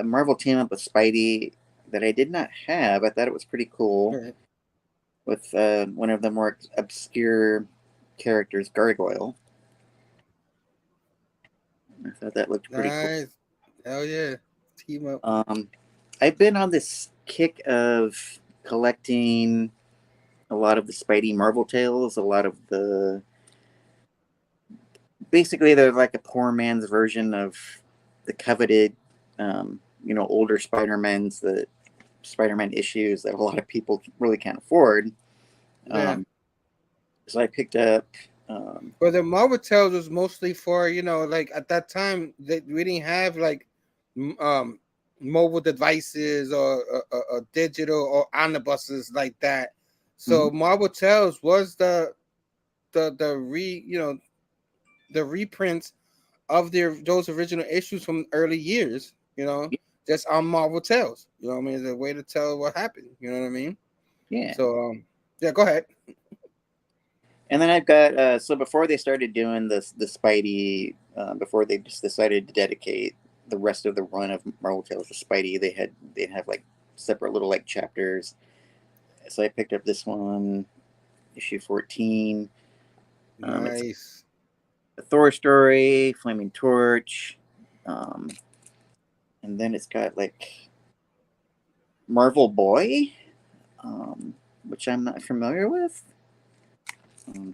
Marvel team up with Spidey that I did not have. I thought it was pretty cool. With one of the more obscure characters, Gargoyle. I thought that looked pretty cool. Hell yeah. Team up. I've been on this kick of collecting a lot of the Spidey Marvel tales, a lot of the... Basically, they're like a poor man's version of the coveted, older Spider-Mans, the Spider-Man issues that a lot of people really can't afford. Yeah. So I picked up... Well, the Marvel tales was mostly for, like at that time, we didn't have like mobile devices or digital or omnibuses like that. So Marvel Tales was the reprints of those original issues from early years, just on Marvel Tales. You know what I mean? It's a way to tell what happened. You know what I mean? Yeah. So yeah, go ahead. And then I've got so before they started doing the Spidey, before they just decided to dedicate the rest of the run of Marvel Tales to Spidey, they'd have like separate little like chapters. So I picked up this one, issue 14. Nice. It's a Thor story, Flaming Torch, and then it's got like Marvel Boy, which I'm not familiar with.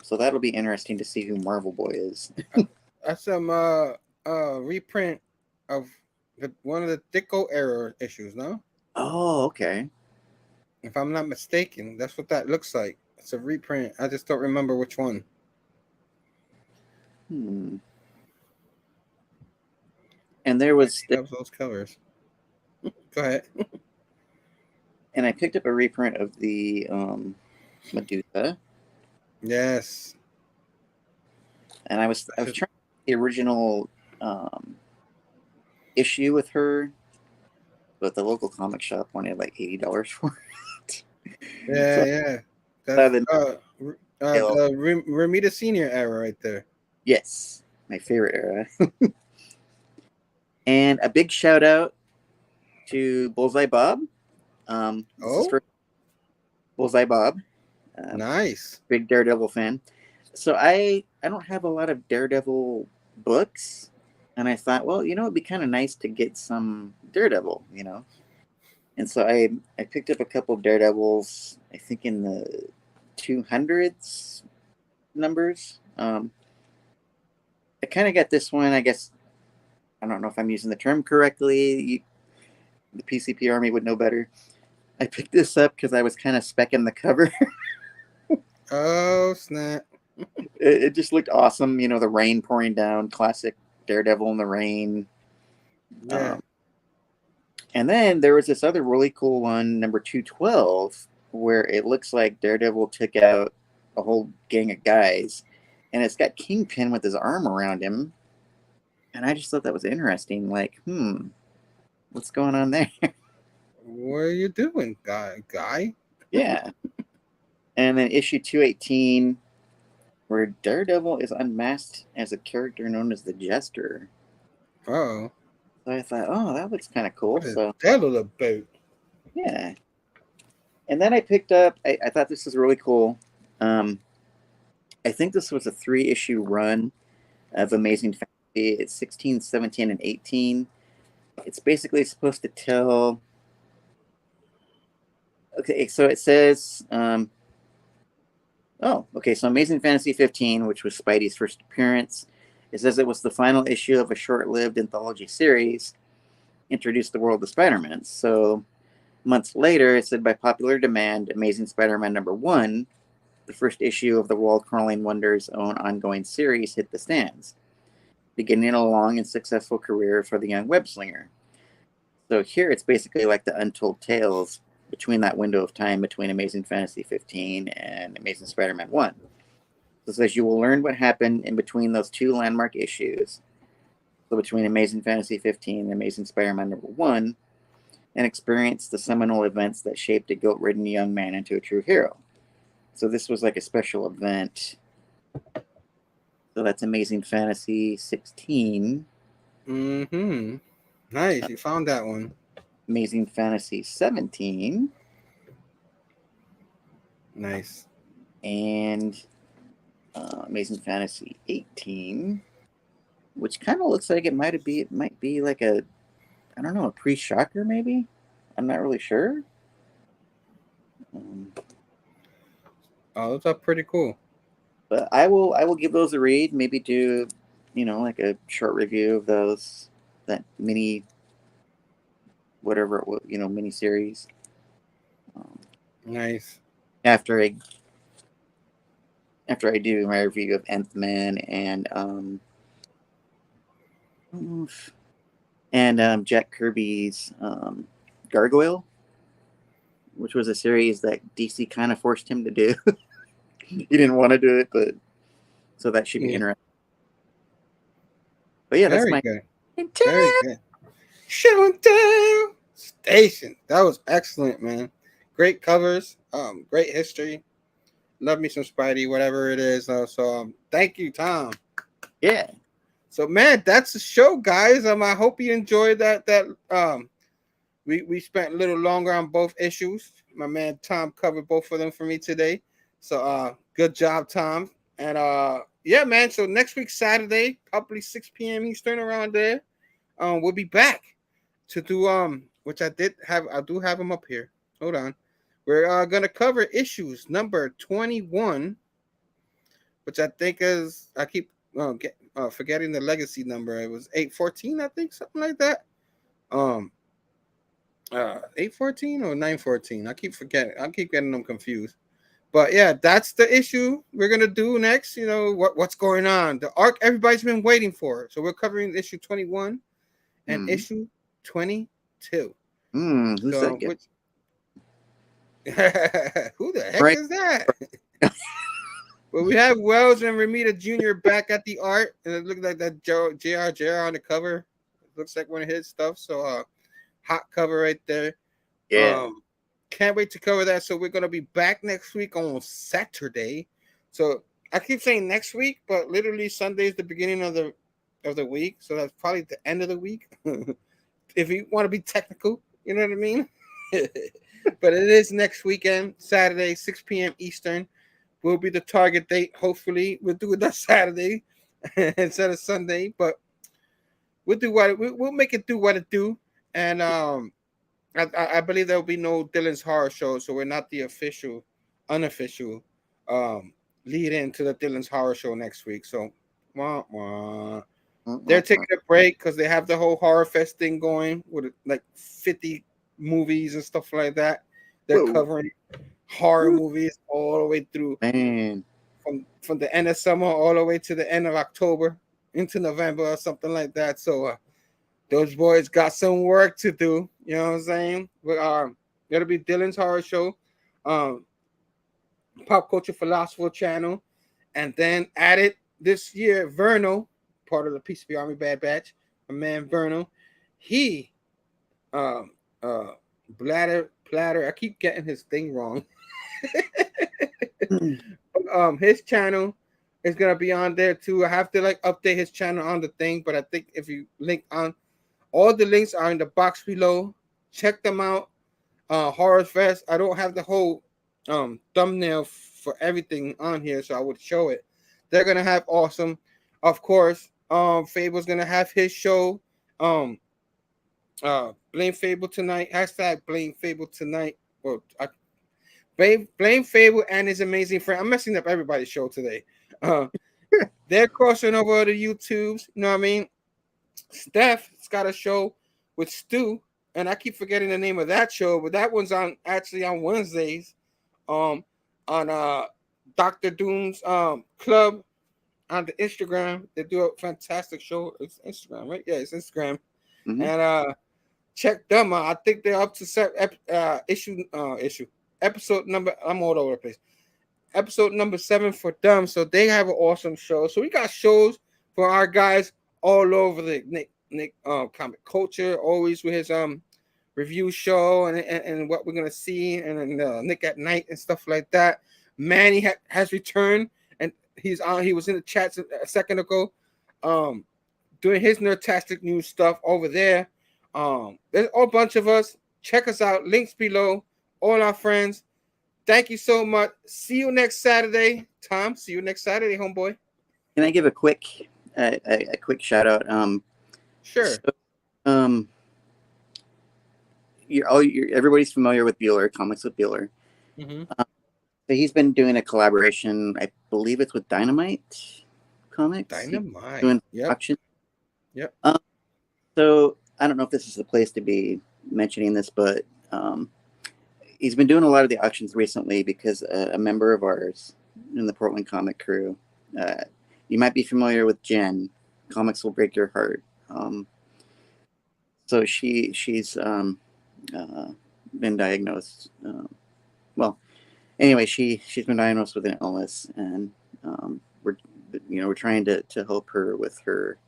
So that'll be interesting to see who Marvel Boy is. That's some reprint of one of the Dicko era issues, no? Oh, okay. If I'm not mistaken, that's what that looks like. It's a reprint. I just don't remember which one. And there was those covers. Go ahead. And I picked up a reprint of the Medusa. Yes. And I was trying the original issue with her, but the local comic shop wanted like $80 for it. Yeah, so, yeah. That's the Ramita Senior era right there. Yes, my favorite era. And a big shout out to Bullseye Bob. Bullseye Bob. Nice. Big Daredevil fan. So I don't have a lot of Daredevil books, and I thought, well, it'd be kind of nice to get some Daredevil, And so I picked up a couple of Daredevils, I think in the 200s numbers. I kind of got this one, I guess. I don't know if I'm using the term correctly. The PCP Army would know better. I picked this up because I was kind of specking the cover. Oh, snap. It just looked awesome. The rain pouring down, classic Daredevil in the rain. Yeah. And then there was this other really cool one, number 212, where it looks like Daredevil took out a whole gang of guys. And it's got Kingpin with his arm around him. And I just thought that was interesting. Like, what's going on there? What are you doing, guy? Yeah. And then issue 218, where Daredevil is unmasked as a character known as the Jester. Oh. So I thought, that looks kind of cool. What is that all about? Yeah. And then I picked up, I thought this was really cool. I think this was a 3-issue run of Amazing Fantasy. It's 16, 17, and 18. It's basically supposed to tell... Okay, so it says... so Amazing Fantasy 15, which was Spidey's first appearance, it says it was the final issue of a short-lived anthology series, introduced the world of Spider-Man. So months later, it said by popular demand, Amazing Spider-Man #1, the first issue of the World Crawling Wonders' own ongoing series, hit the stands, beginning a long and successful career for the young web slinger. So here it's basically like the Untold Tales, between that window of time between Amazing Fantasy 15 and Amazing Spider-Man 1. So it says you will learn what happened in between those two landmark issues, so between Amazing Fantasy 15 and Amazing Spider-Man number 1, and experience the seminal events that shaped a guilt-ridden young man into a true hero. So this was like a special event. So that's Amazing Fantasy 16. Mm-hmm. Nice, you found that one. Amazing Fantasy 17. Nice. And Amazing Fantasy 18, which kind of looks like it might be like a, I don't know, a pre-shocker maybe. I'm not really sure. Oh, those are pretty cool. But I will give those a read. Maybe do, like a short review of those, that mini, whatever it was, mini series. Nice. After I do my review of Nth Man and Jack Kirby's Gargoyle, which was a series that DC kind of forced him to do. He didn't want to do it, but so that should be interesting. But yeah, that's my good. Very good. Showdown Station. That was excellent, man. Great covers. Great history. Love me some Spidey, whatever it is. So thank you, Tom. Yeah. So man, that's the show, guys. I hope you enjoyed that. We spent a little longer on both issues. My man Tom covered both of them for me today. So good job, Tom. And yeah, man. So next week, Saturday, probably 6 p.m. Eastern around there. We'll be back to do which I do have them up here. Hold on. We're gonna cover issues number 21, which I think is, I keep forgetting the legacy number. It was 814, I think, something like that. 814 or 914. I keep forgetting. I keep getting them confused. But yeah, that's the issue we're gonna do next. What's going on? The arc everybody's been waiting for. So we're covering issue 21 and issue 22. Who's that guy? Who the heck is that? Well, we have Wells and Ramita Jr. back at the art, and it looks like that JR on the cover. It looks like one of his stuff. So hot cover right there. Yeah. Can't wait to cover that. So we're gonna be back next week on Saturday. So I keep saying next week, but literally Sunday is the beginning of the week. So that's probably the end of the week. If you want to be technical, you know what I mean? But it is next weekend, Saturday, 6 p.m. Eastern. Will be the target date. Hopefully, we'll do it that Saturday instead of Sunday. But we'll make it do what it do. And I believe there will be no Dylan's Horror Show, so we're not the unofficial lead in to the Dylan's Horror Show next week. So they're taking a break because they have the whole Horror Fest thing going with like 50 movies and stuff like that. They're covering horror movies all the way through, man, from the end of summer all the way to the end of October into November or something like that. So those boys got some work to do. You know what I'm saying? But it'll be Dylan's Horror Show, Pop Culture Philosopher channel, and then added this year, Verno, part of the PCB Army Bad Batch, my man Verno, he Platter. I keep getting his thing wrong. His channel is gonna be on there too. I have to update his channel on the thing, but I think if you link on, all the links are in the box below. Check them out. Horror Fest. I don't have the whole thumbnail for everything on here, so I would show it. They're gonna have awesome. Of course, Fable's gonna have his show. Blame Phable tonight. Hashtag Blame Phable tonight. Well, blame Phable and his amazing friend. I'm messing up everybody's show today. They're crossing over to YouTube's. You know what I mean? Steph's got a show with Stu, and I keep forgetting the name of that show, but that one's actually on Wednesdays. On Dr. Doom's club on the Instagram. They do a fantastic show. It's Instagram, right? Yeah, it's Instagram. Mm-hmm. And check them out. I think they're up to episode number. I'm all over the place. Episode number 7 for them. So they have an awesome show. So we got shows for our guys all over the Nick comic culture, always with his review show and what we're gonna see, and Nick at Night and stuff like that. Manny has returned, and he's on. He was in the chat a second ago, doing his nerdtastic news stuff over there. There's a bunch of us. Check us out. Links below. All our friends. Thank you so much. See you next Saturday, Tom. See you next Saturday, homeboy. Can I give a quick shout out? Sure. So, everybody's familiar with Bueller, Comics with Bueller. Mm-hmm. So he's been doing a collaboration. I believe it's with Dynamite Comics. Dynamite. Doing auction. Yep. So I don't know if this is the place to be mentioning this, but he's been doing a lot of the auctions recently because a member of ours in the Portland comic crew, you might be familiar with Jen. Comics Will Break Your Heart. So she's been diagnosed. Anyway, she's been diagnosed with an illness, and we're trying to help her with her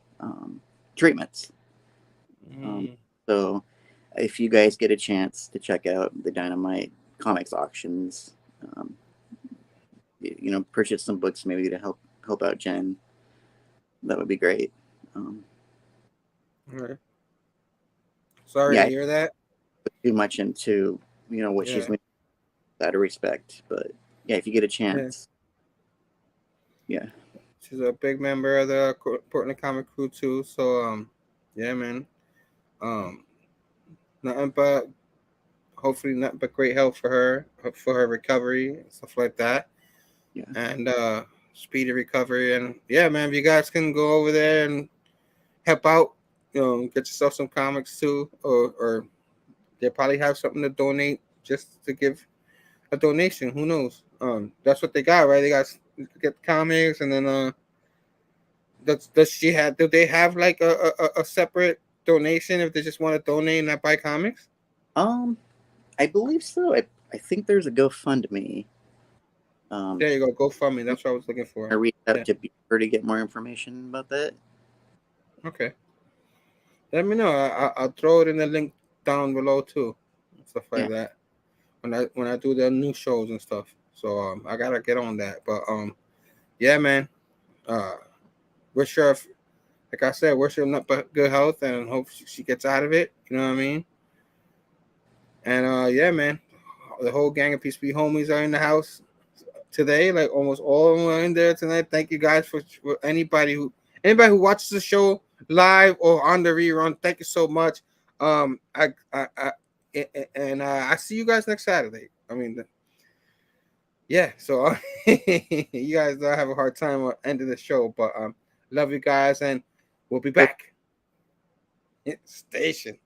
treatments. So if you guys get a chance to check out the Dynamite Comics auctions, purchase some books maybe to help out Jen, that would be great. All right. Sorry to hear that. Too much into what she's doing, out of respect, but yeah, if you get a chance, yeah. She's a big member of the Portland comic crew too. So yeah, man. Hopefully nothing but great health for her recovery and stuff like that. Yeah. And speedy recovery. And yeah, man, if you guys can go over there and help out, get yourself some comics too, or they probably have something to donate just to give a donation. Who knows? That's what they got, right? They got to get comics, and then do they have like a separate donation if they just want to donate and not buy comics? I believe so. I think there's a GoFundMe. There you go, GoFundMe. That's what I was looking for. I reached out to Beaver to get more information about that. Okay. Let me know. I'll throw it in the link down below too, stuff like that. When I do the new shows and stuff. So I gotta get on that. But yeah, man. Wish her, like I said, wish her not but good health, and hope she gets out of it. You know what I mean? And yeah, man, the whole gang of Peace Be Homies are in the house today. Like almost all of them are in there tonight. Thank you guys for anybody who watches the show live or on the rerun. Thank you so much. I see you guys next Saturday. I mean, yeah. So you guys don't have a hard time ending the show, but love you guys, and we'll be back. Station.